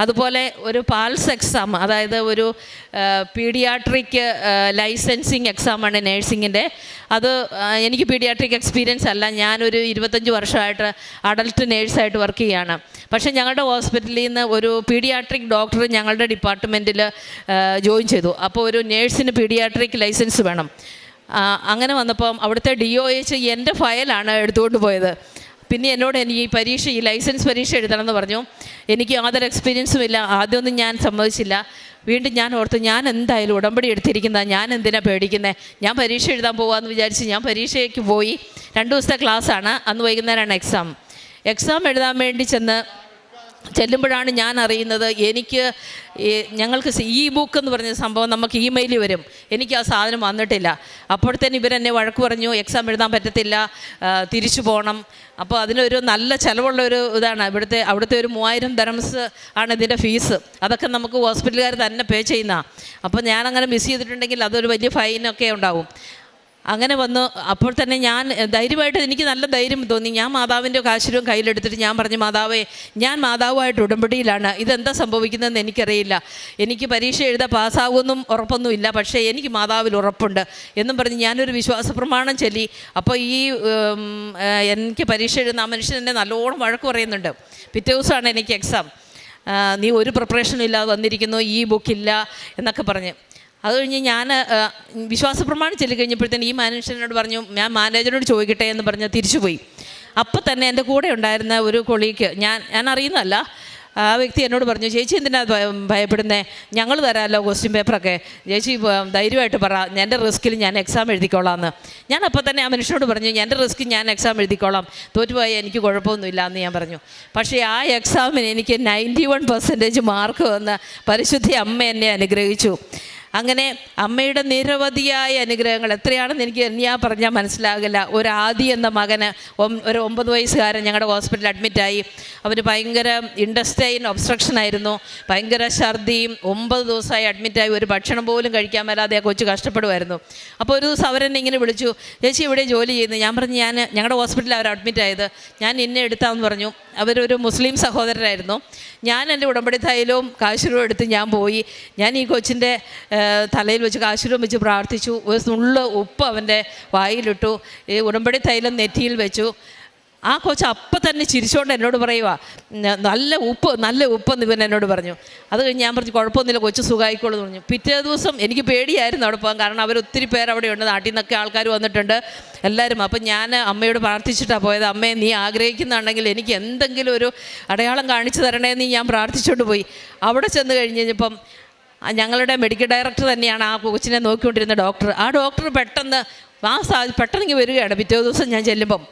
അതുപോലെ ഒരു പാൽസ് എക്സാം, അതായത് ഒരു പീഡിയാട്രിക് ലൈസൻസിങ് എക്സാമാണ് നേഴ്സിങ്ങിൻ്റെ. അത് എനിക്ക് പീഡിയാട്രിക് എക്സ്പീരിയൻസ് അല്ല. ഞാനൊരു 25 വർഷമായിട്ട് അഡൽട്ട് നേഴ്സായിട്ട് വർക്ക് ചെയ്യുകയാണ്. പക്ഷേ ഞങ്ങളുടെ ഹോസ്പിറ്റലിൽ നിന്ന് ഒരു പീഡിയാട്രിക് ഡോക്ടർ ഞങ്ങളുടെ ഡിപ്പാർട്ട്മെൻറ്റിൽ ജോയിൻ ചെയ്തു. അപ്പോൾ ഒരു നേഴ്സിന് പീഡിയാട്രിക് ലൈസൻസ് വേണം. അങ്ങനെ വന്നപ്പം അവിടുത്തെ DOH എൻ്റെ ഫയലാണ് എടുത്തുകൊണ്ട് പോയത്. പിന്നെ എന്നോട് ഈ ലൈസൻസ് പരീക്ഷ എഴുതണമെന്ന് പറഞ്ഞു. എനിക്ക് യാതൊരു എക്സ്പീരിയൻസും ഇല്ല. ആദ്യമൊന്നും ഞാൻ സമ്മതിച്ചില്ല. വീണ്ടും ഞാൻ ഓർത്തു, ഞാൻ എന്തായാലും ഉടമ്പടി എടുത്തിരിക്കുന്നതാണ്, ഞാൻ എന്തിനാണ് പേടിക്കുന്നത്, ഞാൻ പരീക്ഷ എഴുതാൻ പോകാമെന്ന് വിചാരിച്ച് ഞാൻ പരീക്ഷയ്ക്ക് പോയി. 2 ദിവസത്തെ ക്ലാസ്സാണ്. അന്ന് വൈകുന്നേരമാണ് എക്സാം എഴുതാൻ വേണ്ടി ചെല്ലുമ്പോഴാണ് ഞാൻ അറിയുന്നത്, ഞങ്ങൾക്ക് ബുക്ക് എന്ന് പറഞ്ഞ സംഭവം നമുക്ക് ഇമെയിലിൽ വരും. എനിക്ക് ആ സാധനം വന്നിട്ടില്ല. അപ്പോഴത്തേന് ഇവരെന്നെ വഴക്ക് പറഞ്ഞു, എക്സാം എഴുതാൻ പറ്റത്തില്ല, തിരിച്ചു പോകണം. അപ്പോൾ അതിനൊരു നല്ല ചിലവുള്ള ഒരു ഇതാണ്. അവിടുത്തെ ഒരു 3000 ദിർഹംസ് ആണ് ഇതിൻ്റെ ഫീസ്. അതൊക്കെ നമുക്ക് ഹോസ്പിറ്റലുകാർ തന്നെ പേ ചെയ്യുന്നതാണ്. അപ്പോൾ ഞാനങ്ങനെ മിസ് ചെയ്തിട്ടുണ്ടെങ്കിൽ അതൊരു വലിയ ഫൈനൊക്കെ ഉണ്ടാവും. അങ്ങനെ വന്നു. അപ്പോൾ തന്നെ ഞാൻ ധൈര്യമായിട്ട്, എനിക്ക് നല്ല ധൈര്യം തോന്നി. ഞാൻ മാതാവിൻ്റെ കാശുരവും കയ്യിലെടുത്തിട്ട് ഞാൻ പറഞ്ഞു, മാതാവേ, ഞാൻ മാതാവുമായിട്ട് ഉടമ്പടിയിലാണ്, ഇതെന്താ സംഭവിക്കുന്നതെന്ന് എനിക്കറിയില്ല, എനിക്ക് പരീക്ഷ എഴുതാൻ പാസ്സാകുമെന്നും ഉറപ്പൊന്നുമില്ല, പക്ഷേ എനിക്ക് മാതാവിൽ ഉറപ്പുണ്ട് എന്നും പറഞ്ഞ് ഞാനൊരു വിശ്വാസ പ്രമാണം ചൊല്ലി. അപ്പോൾ എനിക്ക് പരീക്ഷ എഴുതുന്ന ആ മനുഷ്യൻ എന്നെ നല്ലോണം വഴക്ക് പറയുന്നുണ്ട്. പിറ്റേ ദിവസമാണ് എനിക്ക് എക്സാം. നീ ഒരു പ്രിപ്പറേഷനും ഇല്ലാതെ വന്നിരിക്കുന്നു, ബുക്കില്ല എന്നൊക്കെ പറഞ്ഞ്. അത് കഴിഞ്ഞ് ഞാൻ വിശ്വാസ പ്രമാണം ചൊല്ലി കഴിഞ്ഞപ്പോഴത്തേന് ഈ മനുഷ്യനോട് പറഞ്ഞു, ഞാൻ മാനേജറിനോട് ചോദിക്കട്ടെ എന്ന് പറഞ്ഞ് തിരിച്ചുപോയി. അപ്പം തന്നെ എൻ്റെ കൂടെ ഉണ്ടായിരുന്ന ഒരു കൊളീഗ്, ഞാൻ അറിയുന്നതല്ല, ആ വ്യക്തി എന്നോട് പറഞ്ഞു, ചേച്ചി എന്തിനാ ഭയപ്പെടുന്നത്, ഞങ്ങൾ തരാമല്ലോ ക്വസ്റ്റ്യൻ പേപ്പറൊക്കെ, ചേച്ചി ധൈര്യമായിട്ട് പറ, എൻ്റെ റിസ്കിൽ ഞാൻ എക്സാം എഴുതിക്കോളാം. ഞാൻ അപ്പോൾ തന്നെ ആ മനുഷ്യനോട് പറഞ്ഞു, എൻ്റെ റിസ്കിൽ ഞാൻ എക്സാം എഴുതിക്കോളാം, തോറ്റുപോയി എനിക്ക് കുഴപ്പമൊന്നുമില്ല എന്ന് ഞാൻ പറഞ്ഞു. പക്ഷേ ആ എക്സാമിന് എനിക്ക് 91% മാർക്ക് വന്ന് പരിശുദ്ധി അമ്മ എന്നെ അനുഗ്രഹിച്ചു. അങ്ങനെ അമ്മയുടെ നിരവധിയായ അനുഗ്രഹങ്ങൾ എത്രയാണെന്ന് എനിക്ക് ഞാൻ പറഞ്ഞാൽ മനസ്സിലാകില്ല. ഒരു ആദി എന്ന മകന് ഒരു 9 വയസ്സുകാരൻ ഞങ്ങളുടെ ഹോസ്പിറ്റലിൽ അഡ്മിറ്റായി. അവന് ഭയങ്കര ഇൻഡസ്റ്റൈൻ ഒബ്സ്ട്രക്ഷൻ ആയിരുന്നു, ഭയങ്കര ഛർദിയും. 9 ദിവസമായി അഡ്മിറ്റായി, ഒരു ഭക്ഷണം പോലും കഴിക്കാൻ മേലാതെ ആ കൊച്ചു കഷ്ടപ്പെടുമായിരുന്നു. അപ്പോൾ ഒരു ദിവസം അവരെന്നെ ഇങ്ങനെ വിളിച്ചു, ചേച്ചി ഇവിടെ ജോലി ചെയ്യുന്നു? ഞാൻ പറഞ്ഞു, ഞങ്ങളുടെ ഹോസ്പിറ്റലിൽ അവർ അഡ്മിറ്റായത്, ഞാൻ ഇന്നെ എടുത്താമെന്ന് പറഞ്ഞു. അവരൊരു മുസ്ലിം സഹോദരനായിരുന്നു. ഞാൻ എൻ്റെ ഉടമ്പടി തൈലവും കാശുരവും എടുത്ത് ഞാൻ പോയി. ഞാൻ ഈ കൊച്ചിൻ്റെ തലയിൽ വെച്ച് കാശുരവും വെച്ച് പ്രാർത്ഥിച്ചു. ഒരു നുള്ള് ഉപ്പ് അവൻ്റെ വായിലിട്ടു, ഈ ഉടമ്പടി തൈലം നെറ്റിയിൽ വെച്ചു. ആ കൊച്ച് അപ്പം തന്നെ ചിരിച്ചുകൊണ്ട് എന്നോട് പറയുക, നല്ല ഉപ്പ് എന്ന് ഇവൻ എന്നോട് പറഞ്ഞു. അത് കഴിഞ്ഞ് ഞാൻ പറഞ്ഞു, കുഴപ്പമൊന്നുമില്ല, കൊച്ചു സുഖമായിക്കോളൂ എന്ന് പറഞ്ഞു. പിറ്റേ ദിവസം എനിക്ക് പേടിയായിരുന്നു അവിടെ പോകാൻ, കാരണം അവരൊത്തിരി പേർ അവിടെ ഉണ്ട്, നാട്ടിൽ നിന്നൊക്കെ ആൾക്കാർ വന്നിട്ടുണ്ട് എല്ലാവരും. അപ്പം ഞാൻ അമ്മയോട് പ്രാർത്ഥിച്ചിട്ടാണ് പോയത്. അമ്മയെ നീ ആഗ്രഹിക്കുന്നുണ്ടെങ്കിൽ എനിക്ക് എന്തെങ്കിലും ഒരു അടയാളം കാണിച്ചു തരണേന്ന് ഞാൻ പ്രാർത്ഥിച്ചുകൊണ്ട് പോയി. അവിടെ ചെന്ന് കഴിഞ്ഞപ്പം ഞങ്ങളുടെ മെഡിക്കൽ ഡയറക്ടർ തന്നെയാണ് ആ കൊച്ചിനെ നോക്കിക്കൊണ്ടിരുന്ന ഡോക്ടർ. ആ ഡോക്ടർ പെട്ടെന്ന് പെട്ടെന്ന് വരികയാണ്. പിറ്റേ ദിവസം ഞാൻ ചെല്ലുമ്പം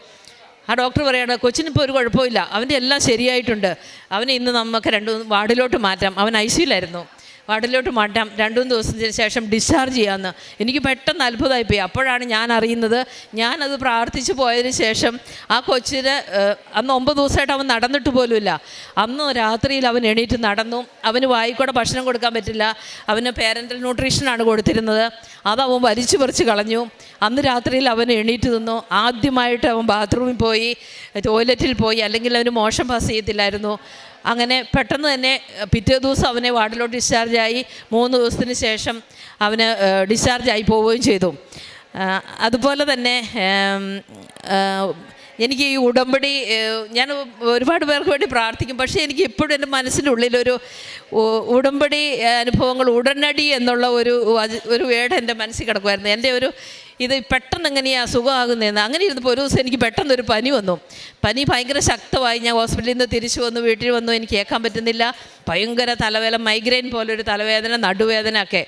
ആ ഡോക്ടർ പറയുകയാണ്, കൊച്ചിനിപ്പോൾ ഒരു കുഴപ്പമില്ല, അവൻ്റെ എല്ലാം ശരിയായിട്ടുണ്ട്, അവനെ ഇന്ന് നമുക്ക് 2 വാർഡിലോട്ട് മാറ്റാം. അവൻ ICUലായിരുന്നു, വാർഡിലോട്ട് മാറ്റാം, 2-3 ദിവസത്തിന് ശേഷം ഡിസ്ചാർജ് ചെയ്യാമെന്ന്. എനിക്ക് പെട്ടെന്ന് അത്ഭുതമായിപ്പോയി. അപ്പോഴാണ് ഞാൻ അറിയുന്നത്, ഞാനത് പ്രാർത്ഥിച്ചു പോയതിന് ശേഷം ആ കൊച്ചിന് അന്ന് 9 ദിവസമായിട്ട് അവൻ നടന്നിട്ട് പോലുമില്ല. അന്ന് രാത്രിയിൽ അവൻ എണീറ്റ് നടന്നു. അവന് വായിക്കൂടെ ഭക്ഷണം കൊടുക്കാൻ പറ്റില്ല, അവന് പാരൻ്റൽ ന്യൂട്രീഷനാണ് കൊടുത്തിരുന്നത്. അതവൻ വലിച്ചു പറിച്ച് കളഞ്ഞു. അന്ന് രാത്രിയിൽ അവൻ എണീറ്റ് നിന്നു. ആദ്യമായിട്ട് അവൻ ബാത്റൂമിൽ പോയി, ടോയ്ലറ്റിൽ പോയി, അല്ലെങ്കിൽ അവന് മോഷൻ പാസ് ചെയ്യത്തില്ലായിരുന്നു. അങ്ങനെ പെട്ടെന്ന് തന്നെ പിറ്റേ ദിവസം അവനെ വാർഡിലോട്ട് ഡിസ്ചാർജായി. 3 ദിവസത്തിന് ശേഷം അവന് ഡിസ്ചാർജായി പോവുകയും ചെയ്തു. അതുപോലെ തന്നെ എനിക്ക് ഈ ഉടമ്പടി, ഞാൻ ഒരുപാട് പേർക്ക് വേണ്ടി പ്രാർത്ഥിക്കും, പക്ഷേ എനിക്ക് ഇപ്പോഴും എൻ്റെ മനസ്സിൻ്റെ ഉള്ളിലൊരു ഉടമ്പടി അനുഭവങ്ങൾ ഉടനടി എന്നുള്ള ഒരു വേർഡ് എൻ്റെ മനസ്സിൽ കിടക്കുമായിരുന്നു. എൻ്റെ ഇത് പെട്ടെന്ന് എങ്ങനെയാണ് സുഖമാകുന്നതെന്ന്. അങ്ങനെ ഇരുന്നപ്പോൾ ഒരു ദിവസം എനിക്ക് പെട്ടെന്നൊരു പനി വന്നു. പനി ഭയങ്കര ശക്തമായി. ഞാൻ ഹോസ്പിറ്റലിൽ നിന്ന് തിരിച്ചു വന്നു, വീട്ടിൽ വന്നു, എനിക്ക് കേൾക്കാൻ പറ്റുന്നില്ല, ഭയങ്കര തലവേദന, മൈഗ്രെയിൻ പോലൊരു തലവേദന, നടുവേദന ഒക്കെ.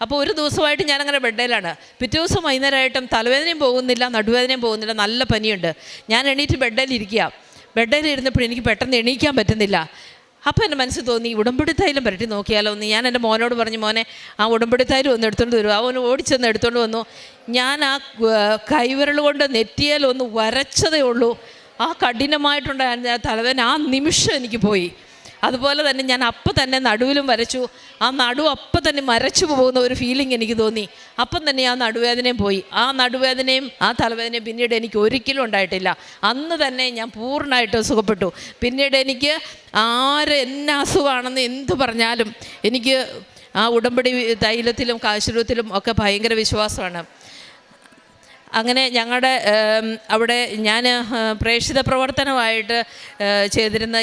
അപ്പോൾ ഒരു ദിവസമായിട്ട് ഞാനങ്ങനെ ബെഡേലാണ്. പിറ്റേ ദിവസം വൈകുന്നേരമായിട്ടും തലവേദനയും പോകുന്നില്ല, നടുവേദനയും പോകുന്നില്ല, നല്ല പനിയുണ്ട്. ഞാൻ എണീറ്റ് ബെഡേലിരുന്നപ്പോൾ എനിക്ക് പെട്ടെന്ന് എണീക്കാൻ പറ്റുന്നില്ല. അപ്പോൾ എൻ്റെ മനസ്സിൽ തോന്നി, ഉടമ്പടി തൈലം പുരട്ടി നോക്കിയാലോ എന്ന്. ഞാൻ എൻ്റെ മോനോട് പറഞ്ഞു, മോനെ ആ ഉടമ്പടി തൈലം ഒന്ന് എടുത്തുകൊണ്ട് വരും. അവൻ ഓടിച്ചെന്ന് എടുത്തുകൊണ്ട് വന്നു. ഞാൻ ആ കൈവിരൽ കൊണ്ട് നെറ്റിയേൽ ഒന്ന് വരച്ചതേ ഉള്ളൂ. ആ കഠിനമായിട്ടുണ്ടായിരുന്ന തലവേദന ആ നിമിഷം എനിക്ക് പോയി. അതുപോലെ തന്നെ ഞാൻ അപ്പം തന്നെ നടുവിലും വരച്ചു. ആ അപ്പം തന്നെ മരച്ചു പോകുന്ന ഒരു ഫീലിംഗ് എനിക്ക് തോന്നി. അപ്പം തന്നെ ആ നടുവേദനയും പോയി. ആ നടുവേദനയും ആ തലവേദനയും പിന്നീട് എനിക്ക് ഒരിക്കലും ഉണ്ടായിട്ടില്ല. അന്ന് തന്നെ ഞാൻ പൂർണ്ണമായിട്ട് സുഖപ്പെട്ടു. പിന്നീട് എനിക്ക് എന്നെ അസുഖമാണെന്ന് എന്തു പറഞ്ഞാലും എനിക്ക് ആ ഉടമ്പടി തൈലത്തിലും കാശുരത്തിലും ഒക്കെ ഭയങ്കര വിശ്വാസമാണ്. അങ്ങനെ ഞങ്ങളുടെ അവിടെ ഞാൻ പ്രേക്ഷിത പ്രവർത്തനമായിട്ട് ചെയ്തിരുന്ന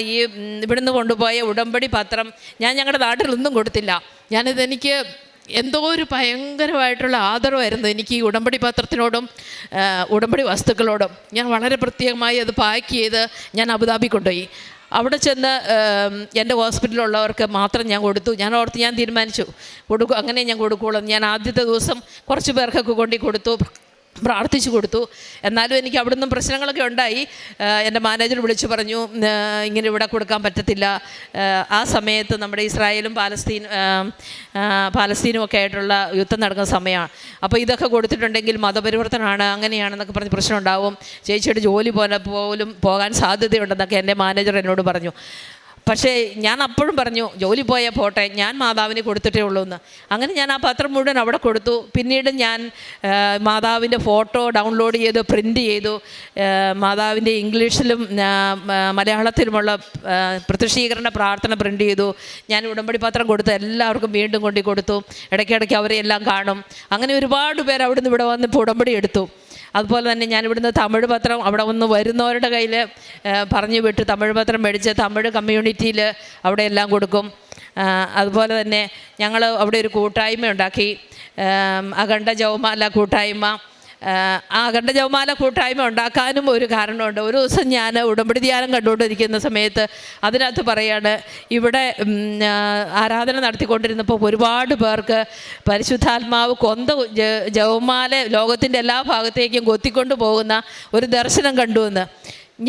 ഇവിടുന്ന് കൊണ്ടുപോയ ഉടമ്പടി പത്രം ഞാൻ ഞങ്ങളുടെ നാട്ടിലൊന്നും കൊടുത്തില്ല. ഞാനിതെനിക്ക് എന്തോ ഒരു ഭയങ്കരമായിട്ടുള്ള ആദരവായിരുന്നു എനിക്ക് ഈ ഉടമ്പടി പത്രത്തിനോടും ഉടമ്പടി വസ്തുക്കളോടും. ഞാൻ വളരെ പ്രത്യേകമായി അത് പാക്ക് ചെയ്ത് ഞാൻ അബുദാബി കൊണ്ടുപോയി. അവിടെ ചെന്ന് എൻ്റെ ഹോസ്പിറ്റലിലുള്ളവർക്ക് മാത്രം ഞാൻ കൊടുത്തു. ഞാൻ തീരുമാനിച്ചു കൊടുക്കും, അങ്ങനെ ഞാൻ കൊടുക്കുകയുള്ളൂ. ഞാൻ ആദ്യത്തെ ദിവസം കുറച്ച് പേർക്കൊക്കെ കൊടുത്തു, പ്രാർത്ഥിച്ചു കൊടുത്തു. എന്നാലും എനിക്ക് അവിടെ നിന്നും പ്രശ്നങ്ങളൊക്കെ ഉണ്ടായി. എൻ്റെ മാനേജർ വിളിച്ചു പറഞ്ഞു, ഇങ്ങനെ ഇവിടെ കൊടുക്കാൻ പറ്റത്തില്ല. ആ സമയത്ത് നമ്മുടെ ഇസ്രായേലും പാലസ്തീനും ഒക്കെ ആയിട്ടുള്ള യുദ്ധം നടക്കുന്ന സമയമാണ്. അപ്പോൾ ഇതൊക്കെ കൊടുത്തിട്ടുണ്ടെങ്കിൽ മതപരിവർത്തനമാണ്, അങ്ങനെയാണെന്നൊക്കെ പറഞ്ഞ് പ്രശ്നം ഉണ്ടാവും, ചേച്ചിയുടെ ജോലി പോലും പോകാൻ സാധ്യതയുണ്ടെന്നൊക്കെ എൻ്റെ മാനേജർ എന്നോട് പറഞ്ഞു. പക്ഷേ ഞാൻ അപ്പോഴും പറഞ്ഞു, ജോലി പോയാൽ പോട്ടെ, ഞാൻ മാതാവിന് കൊടുത്തിട്ടേ ഉള്ളൂ എന്ന്. അങ്ങനെ ഞാൻ ആ പത്രം മുഴുവൻ അവിടെ കൊടുത്തു. പിന്നീട് ഞാൻ മാതാവിൻ്റെ ഫോട്ടോ ഡൗൺലോഡ് ചെയ്തു, പ്രിൻ്റ് ചെയ്തു. മാതാവിൻ്റെ ഇംഗ്ലീഷിലും മലയാളത്തിലുമുള്ള പ്രത്യക്ഷീകരണ പ്രാർത്ഥന പ്രിൻ്റ് ചെയ്തു. ഞാൻ ഉടമ്പടി പത്രം കൊടുത്ത് എല്ലാവർക്കും വീണ്ടും കൊടുത്തു. ഇടയ്ക്കിടയ്ക്ക് അവരെല്ലാം കാണും. അങ്ങനെ ഒരുപാട് പേർ അവിടുന്ന് ഇവിടെ വന്ന് ഇപ്പോൾ ഉടമ്പടി എടുത്തു. അതുപോലെ തന്നെ ഞാനിവിടുന്ന് തമിഴ് പത്രം അവിടെ ഒന്ന് വരുന്നവരുടെ കയ്യിൽ പറഞ്ഞു വിട്ട് തമിഴ് പത്രം മേടിച്ച് തമിഴ് കമ്മ്യൂണിറ്റിയിൽ അവിടെ എല്ലാം കൊടുക്കും. അതുപോലെ തന്നെ ഞങ്ങൾ അവിടെ ഒരു കൂട്ടായ്മ ഉണ്ടാക്കി, അഖണ്ഡ ജപമാല കൂട്ടായ്മ. ആ അഖണ്ഡ ജപമാല കൂട്ടായ്മ ഉണ്ടാക്കാനും ഒരു കാരണമുണ്ട്. ഒരു ദിവസം ഞാൻ ഉടമ്പടി ധ്യാനം കണ്ടുകൊണ്ടിരിക്കുന്ന സമയത്ത് അതിനകത്ത് പറയാണ്, ഇവിടെ ആരാധന നടത്തിക്കൊണ്ടിരുന്നപ്പോൾ ഒരുപാട് പേർക്ക് പരിശുദ്ധാത്മാവ് ജപമാല ലോകത്തിൻ്റെ എല്ലാ ഭാഗത്തേക്കും കൊത്തിക്കൊണ്ട് പോകുന്ന ഒരു ദർശനം കണ്ടുവെന്ന്.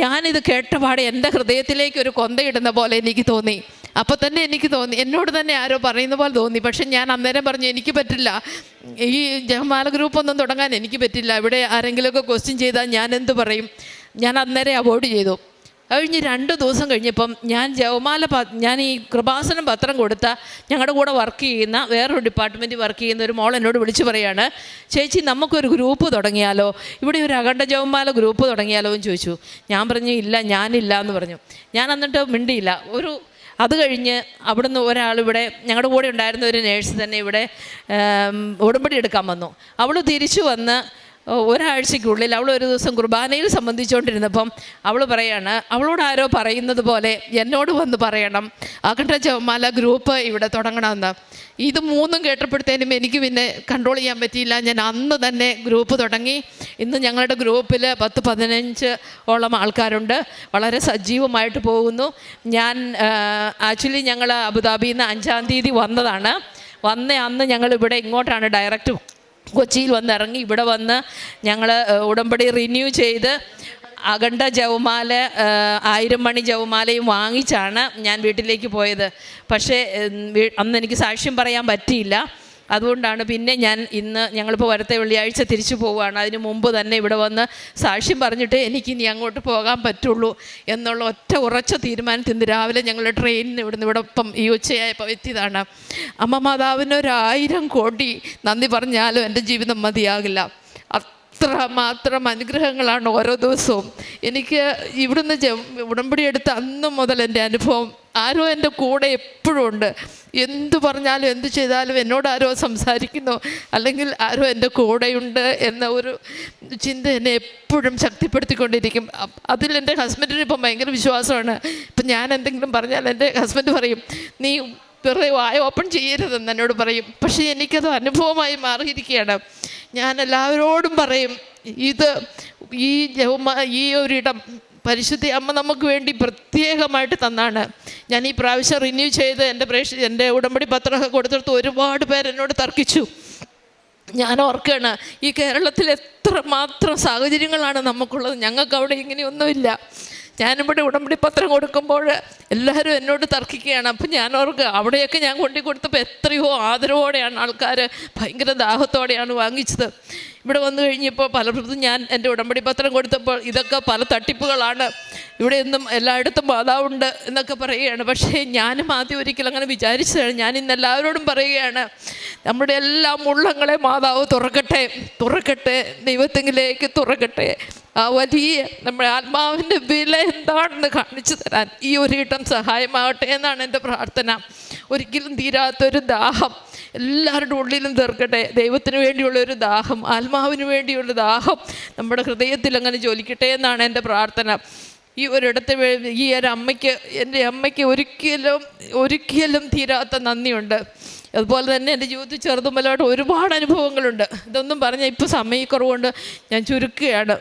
ഞാനിത് കേട്ടപാടെ എൻ്റെ ഹൃദയത്തിലേക്ക് ഒരു കൊന്തയിടുന്ന പോലെ എനിക്ക് തോന്നി. അപ്പോൾ തന്നെ എനിക്ക് തോന്നി, എന്നോട് തന്നെ ആരോ പറയുന്ന പോലെ തോന്നി. പക്ഷെ ഞാൻ അന്നേരം പറഞ്ഞു, എനിക്ക് പറ്റില്ല, ഈ ജപമാല ഗ്രൂപ്പൊന്നും തുടങ്ങാൻ എനിക്ക് പറ്റില്ല. ഇവിടെ ആരെങ്കിലുമൊക്കെ ക്വസ്റ്റ്യൻ ചെയ്താൽ ഞാൻ എന്ത് പറയും? ഞാൻ അന്നേരം അവോയ്ഡ് ചെയ്തു. കഴിഞ്ഞ് 2 ദിവസം കഴിഞ്ഞപ്പം ഞാൻ ഈ കൃപാസനം പത്രം കൊടുത്ത ഞങ്ങളുടെ കൂടെ വർക്ക് ചെയ്യുന്ന വേറൊരു ഡിപ്പാർട്ട്മെൻറ്റിൽ വർക്ക് ചെയ്യുന്ന ഒരു മോൾ എന്നോട് വിളിച്ച് പറയാണ്, ചേച്ചി നമുക്കൊരു ഗ്രൂപ്പ് തുടങ്ങിയാലോ, ഇവിടെ ഒരു അഖണ്ഡ ജപമാല ഗ്രൂപ്പ് തുടങ്ങിയാലോ എന്ന് ചോദിച്ചു. ഞാൻ പറഞ്ഞു ഇല്ല, ഞാനില്ല എന്ന് പറഞ്ഞു. ഞാൻ എന്നിട്ട് മിണ്ടിയില്ല. അത് കഴിഞ്ഞ് അവിടുന്ന് ഒരാളിവിടെ ഞങ്ങളുടെ കൂടെ ഉണ്ടായിരുന്ന ഒരു നേഴ്സ് തന്നെ ഇവിടെ ഉടമ്പടി എടുക്കാൻ വന്നു. അവൾ തിരിച്ചു വന്ന് ഒരാഴ്ചയ്ക്കുള്ളിൽ അവൾ ഒരു ദിവസം കുർബാനയിൽ സംബന്ധിച്ചുകൊണ്ടിരുന്നപ്പം അവൾ പറയാണ്, അവളോട് ആരോ പറയുന്നത് പോലെ എന്നോട് വന്ന് പറയണം അഖണ്ഡ ജപമാല ഗ്രൂപ്പ് ഇവിടെ തുടങ്ങണമെന്ന്. ഇത് 3 കേട്ടപ്പോഴത്തേനും എനിക്ക് പിന്നെ കൺട്രോൾ ചെയ്യാൻ പറ്റിയില്ല. ഞാൻ അന്ന് തന്നെ ഗ്രൂപ്പ് തുടങ്ങി. ഇന്ന് ഞങ്ങളുടെ ഗ്രൂപ്പിൽ 10-15 ഓളം ആൾക്കാരുണ്ട്. വളരെ സജീവമായിട്ട് പോകുന്നു. ആക്ച്വലി ഞങ്ങൾ അബുദാബിയിൽ നിന്ന് 5-ാം തീയതി വന്നതാണ്. അന്ന് ഞങ്ങൾ ഇവിടെ ഇങ്ങോട്ടാണ് ഡയറക്റ്റ് കൊച്ചിയിൽ വന്നിറങ്ങി. ഇവിടെ വന്ന് ഞങ്ങൾ ഉടമ്പടി റിന്യൂ ചെയ്ത് അഖണ്ഡ ജപമാല 1000 മണി ജപമാലയും വാങ്ങിച്ചാണ് ഞാൻ വീട്ടിലേക്ക് പോയത്. പക്ഷേ അന്ന് എനിക്ക് സാക്ഷ്യം പറയാൻ പറ്റിയില്ല. അതുകൊണ്ടാണ് പിന്നെ ഞങ്ങളിപ്പോൾ വരത്തെ വെള്ളിയാഴ്ച തിരിച്ചു പോവുകയാണ്. അതിന് മുമ്പ് തന്നെ ഇവിടെ വന്ന് സാക്ഷ്യം പറഞ്ഞിട്ട് എനിക്കിനി അങ്ങോട്ട് പോകാൻ പറ്റുള്ളൂ എന്നുള്ള ഒറ്റ ഉറച്ച തീരുമാനത്തിൽ ഇന്ന് രാവിലെ ഞങ്ങൾ ട്രെയിനിന് ഇവിടെ ഇപ്പം ഈ ഉച്ചയായപ്പോൾ എത്തിയതാണ്. അമ്മ മാതാവിന് 1000 കോടി നന്ദി പറഞ്ഞാലും എൻ്റെ ജീവിതം മതിയാകില്ല. അത്രമാത്രം അനുഗ്രഹങ്ങളാണ് ഓരോ ദിവസവും. എനിക്ക് ഇവിടുന്ന് ഉടമ്പടി എടുത്ത അന്ന് മുതൽ എൻ്റെ അനുഭവം, ആരോ എൻ്റെ കൂടെ എപ്പോഴും ഉണ്ട്. എന്തു പറഞ്ഞാലും എന്ത് ചെയ്താലും എന്നോട് ആരോ സംസാരിക്കുന്നു, അല്ലെങ്കിൽ ആരോ എൻ്റെ കൂടെയുണ്ട് എന്ന ഒരു ചിന്ത എന്നെ എപ്പോഴും ശക്തിപ്പെടുത്തിക്കൊണ്ടിരിക്കും. അതിൽ എൻ്റെ ഹസ്ബൻഡിന് ഇപ്പം ഭയങ്കര വിശ്വാസമാണ്. ഇപ്പം ഞാൻ എന്തെങ്കിലും പറഞ്ഞാൽ എൻ്റെ ഹസ്ബൻഡ് പറയും, നീ വെറുതെ വായ ഓപ്പൺ ചെയ്യരുതെന്ന് എന്നോട് പറയും. പക്ഷേ എനിക്കത് അനുഭവമായി മാറിയിരിക്കുകയാണ്. ഞാൻ എല്ലാവരോടും പറയും, ഈ ഒരിടം പരിശുദ്ധ അമ്മ നമുക്ക് വേണ്ടി പ്രത്യേകമായിട്ട് തന്നാണ്. ഞാൻ ഈ പ്രാവശ്യം റിന്യൂ ചെയ്ത് എൻ്റെ ഉടമ്പടി പത്രമൊക്കെ കൊടുത്തിടത്ത് ഒരുപാട് പേര് എന്നോട് തർക്കിച്ചു. ഞാൻ ഓർക്കുകയാണ്, ഈ കേരളത്തിൽ എത്രമാത്രം സാഹചര്യങ്ങളാണ് നമുക്കുള്ളത്. ഞങ്ങൾക്ക് അവിടെ ഇങ്ങനെയൊന്നുമില്ല. ഞാനിവിടെ ഉടമ്പടി പത്രം കൊടുക്കുമ്പോൾ എല്ലാവരും എന്നോട് തർക്കിക്കുകയാണ്. അപ്പം ഞാൻ ഓർക്കുക, അവിടെയൊക്കെ ഞാൻ കൊണ്ടു കൊടുത്തപ്പോൾ എത്രയോ ആദരവോടെയാണ് ആൾക്കാർ, ഭയങ്കര ദാഹത്തോടെയാണ് വാങ്ങിച്ചത്. ഇവിടെ വന്നു കഴിഞ്ഞപ്പോൾ പലയിടത്തും ഞാൻ എൻ്റെ ഉടമ്പടി പത്രം കൊടുത്തപ്പോൾ ഇതൊക്കെ പല തട്ടിപ്പുകളാണ്, ഇവിടെ ഒന്നും എല്ലായിടത്തും മാതാവുണ്ട് എന്നൊക്കെ പറയുകയാണ്. പക്ഷേ ഞാനും ആദ്യം ഒരിക്കലും അങ്ങനെ വിചാരിച്ചതാണ്. ഞാൻ ഇന്ന് എല്ലാവരോടും പറയുകയാണ്, നമ്മുടെ എല്ലാം ഉള്ളങ്ങളെ മാതാവ് തുറക്കട്ടെ, ദൈവത്തെങ്കിലേക്ക് തുറക്കട്ടെ. ആ വലിയ നമ്മുടെ ആത്മാവിൻ്റെ വില എന്താണെന്ന് കാണിച്ചു തരാൻ ഈ ഒരിടം സഹായമാകട്ടെ എന്നാണ് എൻ്റെ പ്രാർത്ഥന. ഒരിക്കലും തീരാത്തൊരു ദാഹം എല്ലാവരുടെ ഉള്ളിലും തീർക്കട്ടെ. ദൈവത്തിന് വേണ്ടിയുള്ളൊരു ദാഹം, ആത്മാവിന് വേണ്ടിയുള്ള ദാഹം നമ്മുടെ ഹൃദയത്തിൽ അങ്ങനെ ജ്വലിക്കട്ടെ എന്നാണ് എൻ്റെ പ്രാർത്ഥന. ഈ ഒരിടത്ത് എൻ്റെ അമ്മയ്ക്ക് ഒരിക്കലും തീരാത്ത നന്ദിയുണ്ട്. അതുപോലെ തന്നെ എൻ്റെ ജീവിതത്തിൽ ചെറുതുമ്പലായിട്ട് ഒരുപാട് അനുഭവങ്ങളുണ്ട്. ഇതൊന്നും പറഞ്ഞാൽ ഇപ്പോൾ സമയക്കുറവുകൊണ്ട് ഞാൻ ചുരുക്കുകയാണ്.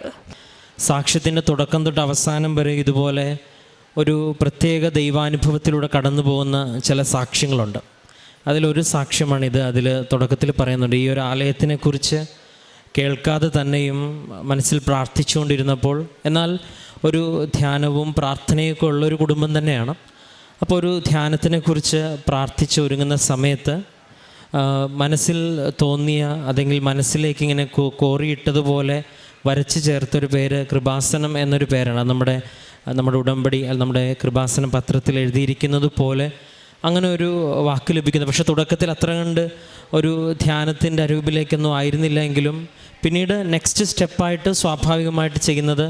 സാക്ഷ്യത്തിൻ്റെ തുടക്കം തൊട്ട് അവസാനം വരെ ഇതുപോലെ ഒരു പ്രത്യേക ദൈവാനുഭവത്തിലൂടെ കടന്നു പോകുന്ന ചില സാക്ഷ്യങ്ങളുണ്ട്. അതിലൊരു സാക്ഷ്യമാണിത്. അതിൽ തുടക്കത്തിൽ പറയുന്നുണ്ട്, ഈ ഒരു ആലയത്തിനെക്കുറിച്ച് കേൾക്കാതെ തന്നെയും മനസ്സിൽ പ്രാർത്ഥിച്ചുകൊണ്ടിരുന്നപ്പോൾ, എന്നാൽ ഒരു ധ്യാനവും പ്രാർത്ഥനയൊക്കെ ഉള്ളൊരു കുടുംബം തന്നെയാണ്. അപ്പോൾ ഒരു ധ്യാനത്തിനെക്കുറിച്ച് പ്രാർത്ഥിച്ച് ഒരുങ്ങുന്ന സമയത്ത് മനസ്സിൽ തോന്നിയ, അല്ലെങ്കിൽ മനസ്സിലേക്ക് ഇങ്ങനെ കോറിയിട്ടതുപോലെ വരച്ച് ചേർത്തൊരു പേര് കൃപാസനം എന്നൊരു പേരാണ്. നമ്മുടെ ഉടമ്പടി, നമ്മുടെ കൃപാസനം പത്രത്തിൽ എഴുതിയിരിക്കുന്നത് പോലെ അങ്ങനെ ഒരു വാക്ക് ലഭിക്കുന്നത്. പക്ഷേ തുടക്കത്തിൽ അത്ര കണ്ട് ഒരു ധ്യാനത്തിൻ്റെ അരൂപിലേക്കൊന്നും ആയിരുന്നില്ല എങ്കിലും പിന്നീട് നെക്സ്റ്റ് സ്റ്റെപ്പായിട്ട് സ്വാഭാവികമായിട്ട് ചെയ്യുന്നത്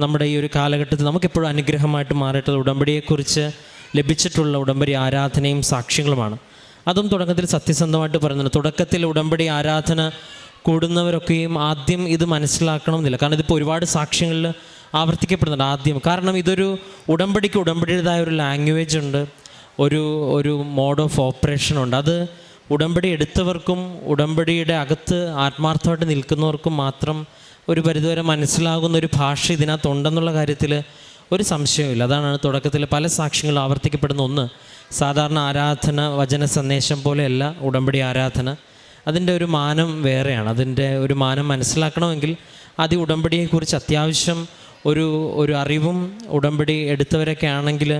നമ്മുടെ ഈ ഒരു കാലഘട്ടത്തിൽ നമുക്കെപ്പോഴും അനുഗ്രഹമായിട്ട് മാറിയിട്ടുള്ള ഉടമ്പടിയെക്കുറിച്ച് ലഭിച്ചിട്ടുള്ള ഉടമ്പടി ആരാധനയും സാക്ഷ്യങ്ങളുമാണ്. അതും തുടക്കത്തിൽ സത്യസന്ധമായിട്ട് പറയുന്നുണ്ട്. തുടക്കത്തിൽ ഉടമ്പടി ആരാധന കൂടുന്നവരൊക്കെയും ആദ്യം ഇത് മനസ്സിലാക്കണം എന്നില്ല. കാരണം ഇതിപ്പോൾ ഒരുപാട് സാക്ഷ്യങ്ങളിൽ ആവർത്തിക്കപ്പെടുന്നുണ്ട് ആദ്യം. കാരണം ഇതൊരു ഉടമ്പടിയുടേതായ ഒരു ലാംഗ്വേജ് ഉണ്ട്, ഒരു മോഡ് ഓഫ് ഓപ്പറേഷൻ ഉണ്ട്. അത് ഉടമ്പടി എടുത്തവർക്കും ഉടമ്പടിയുടെ അകത്ത് ആത്മാർത്ഥമായിട്ട് നിൽക്കുന്നവർക്കും മാത്രം ഒരു പരിധിവരെ മനസ്സിലാകുന്ന ഒരു ഭാഷ ഇതിനകത്തുണ്ടെന്നുള്ള കാര്യത്തിൽ ഒരു സംശയമില്ല. അതാണ് തുടക്കത്തിൽ പല സാക്ഷ്യങ്ങളും ആവർത്തിക്കപ്പെടുന്ന ഒന്ന്. സാധാരണ ആരാധന വചന സന്ദേശം പോലെയല്ല ഉടമ്പടി ആരാധന. അതിൻ്റെ ഒരു മാനം വേറെയാണ്. അതിൻ്റെ ഒരു മാനം മനസ്സിലാക്കണമെങ്കിൽ ആദ്യം ഉടമ്പടിയെക്കുറിച്ച് അത്യാവശ്യം ഒരു അറിവും, ഉടമ്പടി എടുത്തവരൊക്കെ ആണെങ്കിൽ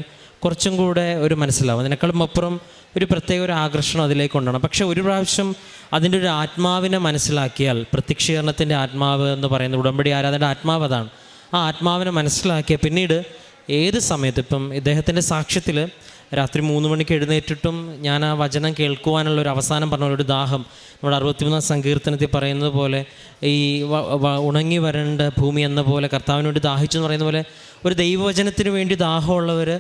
കുറച്ചും കൂടെ ഒരു മനസ്സിലാവും. അതിനേക്കാളും അപ്പുറം ഒരു പ്രത്യേക ഒരു ആകർഷണം അതിലേക്ക് കൊണ്ടുവരണം. പക്ഷേ ഒരു പ്രാവശ്യം അതിൻ്റെ ഒരു ആത്മാവിനെ മനസ്സിലാക്കിയാൽ, പ്രത്യക്ഷീകരണത്തിൻ്റെ ആത്മാവ് എന്ന് പറയുന്നത്, ഉടമ്പടി ആരാധനയുടെ ആത്മാവ് അതാണ്. ആ ആത്മാവിനെ മനസ്സിലാക്കിയാൽ പിന്നീട് ഏത് സമയത്ത്, ഇപ്പം ഇദ്ദേഹത്തിൻ്റെ സാക്ഷ്യത്തിൽ രാത്രി 3 മണിക്ക് എഴുന്നേറ്റിട്ടും ഞാൻ ആ വചനം കേൾക്കുവാനുള്ളൊരു അവസാനം പറഞ്ഞ ഒരു ദാഹം, നമ്മുടെ 63-ാം സങ്കീർത്തനത്തിൽ പറയുന്നത് പോലെ ഈ ഉണങ്ങി വരേണ്ട ഭൂമി എന്ന പോലെ കർത്താവിന് വേണ്ടി ദാഹിച്ചു എന്ന് പറയുന്ന പോലെ ഒരു ദൈവവചനത്തിന് വേണ്ടി ദാഹമുള്ളവർ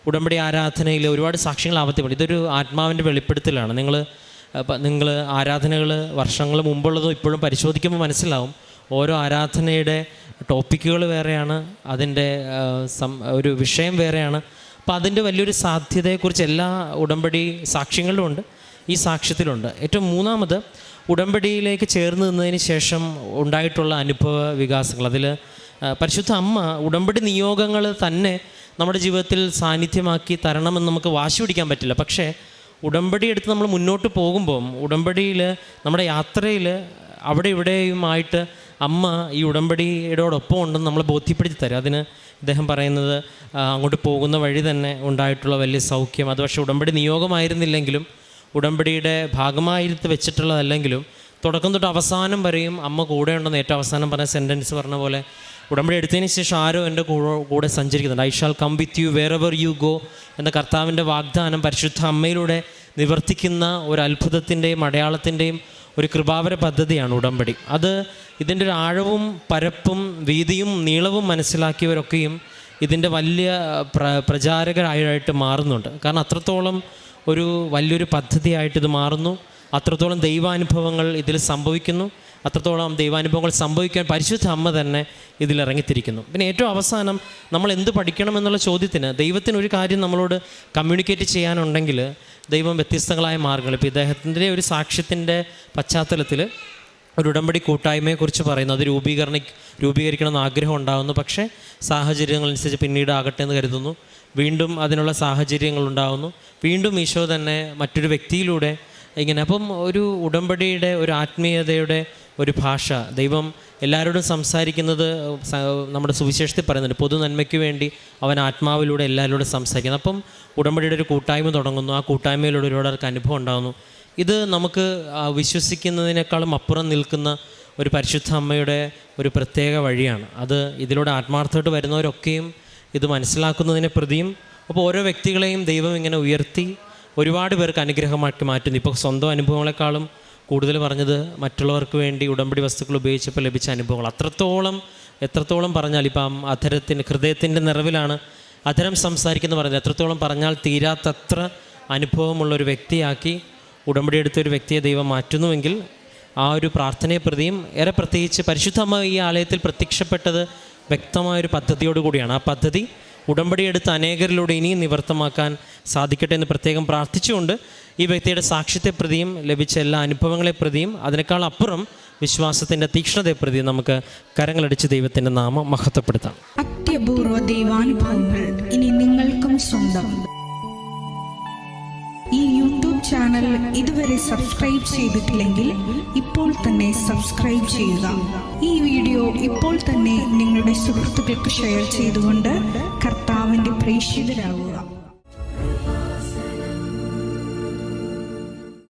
ഉടമ്പടി ആരാധനയിൽ ഒരുപാട് സാക്ഷ്യങ്ങൾ ആവർത്തിപ്പെടും. ഇതൊരു ആത്മാവിൻ്റെ വെളിപ്പെടുത്തലാണ്. നിങ്ങൾ ആരാധനകൾ വർഷങ്ങൾ മുമ്പുള്ളതും ഇപ്പോഴും പരിശോധിക്കുമ്പോൾ മനസ്സിലാവും, ഓരോ ആരാധനയുടെ ടോപ്പിക്കുകൾ വേറെയാണ്, അതിൻ്റെ ഒരു വിഷയം വേറെയാണ്. അപ്പോൾ അതിൻ്റെ വലിയൊരു സാധ്യതയെക്കുറിച്ച് എല്ലാ ഉടമ്പടി സാക്ഷ്യങ്ങളിലും ഉണ്ട്, ഈ സാക്ഷ്യത്തിലുണ്ട്. ഏറ്റവും മൂന്നാമത്, ഉടമ്പടിയിലേക്ക് ചേർന്ന് നിന്നതിന് ശേഷം ഉണ്ടായിട്ടുള്ള അനുഭവ വികാസങ്ങൾ. അതിൽ പരിശുദ്ധ അമ്മ ഉടമ്പടി നിയോഗങ്ങൾ തന്നെ നമ്മുടെ ജീവിതത്തിൽ സാന്നിധ്യമാക്കി തരണമെന്ന് നമുക്ക് വാശി പിടിക്കാൻ പറ്റില്ല. പക്ഷേ ഉടമ്പടി എടുത്ത് നമ്മൾ മുന്നോട്ട് പോകുമ്പം, ഉടമ്പടിയിൽ നമ്മുടെ യാത്രയിൽ അവിടെ ഇവിടെയുമായിട്ട് അമ്മ ഈ ഉടമ്പടിയോടൊപ്പം ഉണ്ടെന്ന് നമ്മളെ ബോധ്യപ്പെടുത്തി തരും. അതിന് ഇദ്ദേഹം പറയുന്നത് അങ്ങോട്ട് പോകുന്ന വഴി തന്നെ ഉണ്ടായിട്ടുള്ള വലിയ സൗഖ്യം. അത് പക്ഷേ ഉടമ്പടി നിയോഗമായിരുന്നില്ലെങ്കിലും, ഉടമ്പടിയുടെ ഭാഗമായിട്ട് വെച്ചിട്ടുള്ളതല്ലെങ്കിലും, തുടക്കം തൊട്ട് അവസാനം വരെയും അമ്മ കൂടെ ഉണ്ടെന്ന് ഏറ്റവും അവസാനം പറഞ്ഞ സെൻറ്റൻസ് പറഞ്ഞ പോലെ, ഉടമ്പടി എടുത്തതിന് ശേഷം ആരോ എൻ്റെ കൂടെ സഞ്ചരിക്കുന്നുണ്ട്. I shall come with you wherever you go എന്ന കർത്താവിൻ്റെ വാഗ്ദാനം പരിശുദ്ധ അമ്മയിലൂടെ നിവർത്തിക്കുന്ന ഒരു അത്ഭുതത്തിൻ്റെയും അടയാളത്തിൻ്റെയും ഒരു കൃപാവര പദ്ധതിയാണ് ഉടമ്പടി. അത് ഇതിൻ്റെ ഒരു ആഴവും പരപ്പും വീതിയും നീളവും മനസ്സിലാക്കിയവരൊക്കെയും ഇതിൻ്റെ വലിയ പ്രചാരകരായിട്ട് മാറുന്നുണ്ട്. കാരണം അത്രത്തോളം ഒരു വലിയൊരു പദ്ധതിയായിട്ട് ഇത് മാറുന്നു, അത്രത്തോളം ദൈവാനുഭവങ്ങൾ ഇതിൽ സംഭവിക്കുന്നു, അത്രത്തോളം ദൈവാനുഭവങ്ങൾ സംഭവിക്കാൻ പരിശുദ്ധ അമ്മ തന്നെ ഇതിലിറങ്ങിത്തിരിക്കുന്നു. പിന്നെ ഏറ്റവും അവസാനം നമ്മൾ എന്ത് പഠിക്കണം എന്നുള്ള ചോദ്യത്തിന് ദൈവത്തിന് ഒരു കാര്യം നമ്മളോട് കമ്മ്യൂണിക്കേറ്റ് ചെയ്യാനുണ്ടെങ്കിൽ ദൈവം വ്യത്യസ്തങ്ങളായ മാർഗ്ഗങ്ങൾ, ഇപ്പോൾ ഇദ്ദേഹത്തിൻ്റെ ഒരു സാക്ഷ്യത്തിൻ്റെ പശ്ചാത്തലത്തിൽ ഒരു ഉടമ്പടി കൂട്ടായ്മയെക്കുറിച്ച് പറയുന്നു. അത് രൂപീകരിക്കണമെന്ന് ആഗ്രഹം ഉണ്ടാകുന്നു. പക്ഷേ സാഹചര്യങ്ങളനുസരിച്ച് പിന്നീട് ആകട്ടെ എന്ന് കരുതുന്നു. വീണ്ടും അതിനുള്ള സാഹചര്യങ്ങൾ ഉണ്ടാകുന്നു. വീണ്ടും ഈശോ തന്നെ മറ്റൊരു വ്യക്തിയിലൂടെ ഇങ്ങനെ. അപ്പം ഒരു ഉടമ്പടിയുടെ ഒരു ആത്മീയതയുടെ ഒരു ഭാഷ, ദൈവം എല്ലാവരോടും സംസാരിക്കുന്നത് നമ്മുടെ സുവിശേഷത്തിൽ പറയുന്നുണ്ട്, പൊതു നന്മയ്ക്ക് വേണ്ടി അവൻ ആത്മാവിലൂടെ എല്ലാവരോടും സംസാരിക്കുന്നത്. അപ്പം ഉടമ്പടിയുടെ ഒരു കൂട്ടായ്മ തുടങ്ങുന്നു. ആ കൂട്ടായ്മയിലൂടെ ഒരുപാട് അനുഭവം ഉണ്ടാകുന്നു. ഇത് നമുക്ക് വിശ്വസിക്കുന്നതിനേക്കാളും അപ്പുറം നിൽക്കുന്ന ഒരു പരിശുദ്ധ അമ്മയുടെ ഒരു പ്രത്യേക വഴിയാണ്. അത് ഇതിലൂടെ ആത്മാർത്ഥമായിട്ട് വരുന്നവരൊക്കെയും ഇത് മനസ്സിലാക്കുന്നതിനെ പ്രതിയും, അപ്പോൾ ഓരോ വ്യക്തികളെയും ദൈവം ഇങ്ങനെ ഉയർത്തി ഒരുപാട് പേർക്ക് അനുഗ്രഹമാക്കി മാറ്റുന്നു. ഇപ്പോൾ സ്വന്തം അനുഭവങ്ങളെക്കാളും കൂടുതൽ പറഞ്ഞത് മറ്റുള്ളവർക്ക് വേണ്ടി ഉടമ്പടി വസ്തുക്കൾ ഉപയോഗിച്ചപ്പോൾ ലഭിച്ച അനുഭവങ്ങൾ. എത്രത്തോളം പറഞ്ഞാൽ, ഇപ്പം ഹൃദയത്തിൻ്റെ നിറവിലാണ് അധരം സംസാരിക്കുന്ന പറയുന്നത്, എത്രത്തോളം പറഞ്ഞാൽ തീരാത്തത്ര അനുഭവമുള്ളൊരു വ്യക്തിയാക്കി ഉടമ്പടി എടുത്തൊരു വ്യക്തിയെ ദൈവം മാറ്റുന്നുവെങ്കിൽ ആ ഒരു പ്രാർത്ഥനയെ പ്രതിയും ഏറെ പ്രത്യേകിച്ച് പരിശുദ്ധ അമ്മ ഈ ആലയത്തിൽ പ്രത്യക്ഷപ്പെട്ടത് വ്യക്തമായൊരു പദ്ധതിയോടുകൂടിയാണ്. ആ പദ്ധതി ഉടമ്പടി എടുത്ത് അനേകരിലൂടെ ഇനിയും നിവർത്തമാക്കാൻ സാധിക്കട്ടെ എന്ന് പ്രത്യേകം പ്രാർത്ഥിച്ചുകൊണ്ട് ഈ വ്യക്തിയുടെ സാക്ഷ്യത്തെ പ്രതിയും ലഭിച്ച എല്ലാ അനുഭവങ്ങളെ പ്രതിയും അതിനേക്കാൾ അപ്പുറം വിശ്വാസത്തിൻ്റെ തീക്ഷ്ണതയെ പ്രതിയും നമുക്ക് കരങ്ങളടിച്ച് ദൈവത്തിൻ്റെ നാമം മഹത്വപ്പെടുത്താം. അത്യപൂർവ ദൈവാനുഭവങ്ങൾ ഇനി നിങ്ങൾക്കും സ്വന്തം. ഈ യൂട്യൂബ് ചാനൽ ഇതുവരെ സബ്സ്ക്രൈബ് ചെയ്തിട്ടില്ലെങ്കിൽ ഇപ്പോൾ തന്നെ സബ്സ്ക്രൈബ് ചെയ്യുക. ഈ വീഡിയോ ഇപ്പോൾ തന്നെ നിങ്ങളുടെ സുഹൃത്തുക്കൾക്ക് ഷെയർ ചെയ്തുകൊണ്ട് കർത്താവിൻ്റെ പ്രേക്ഷിതരാകുക.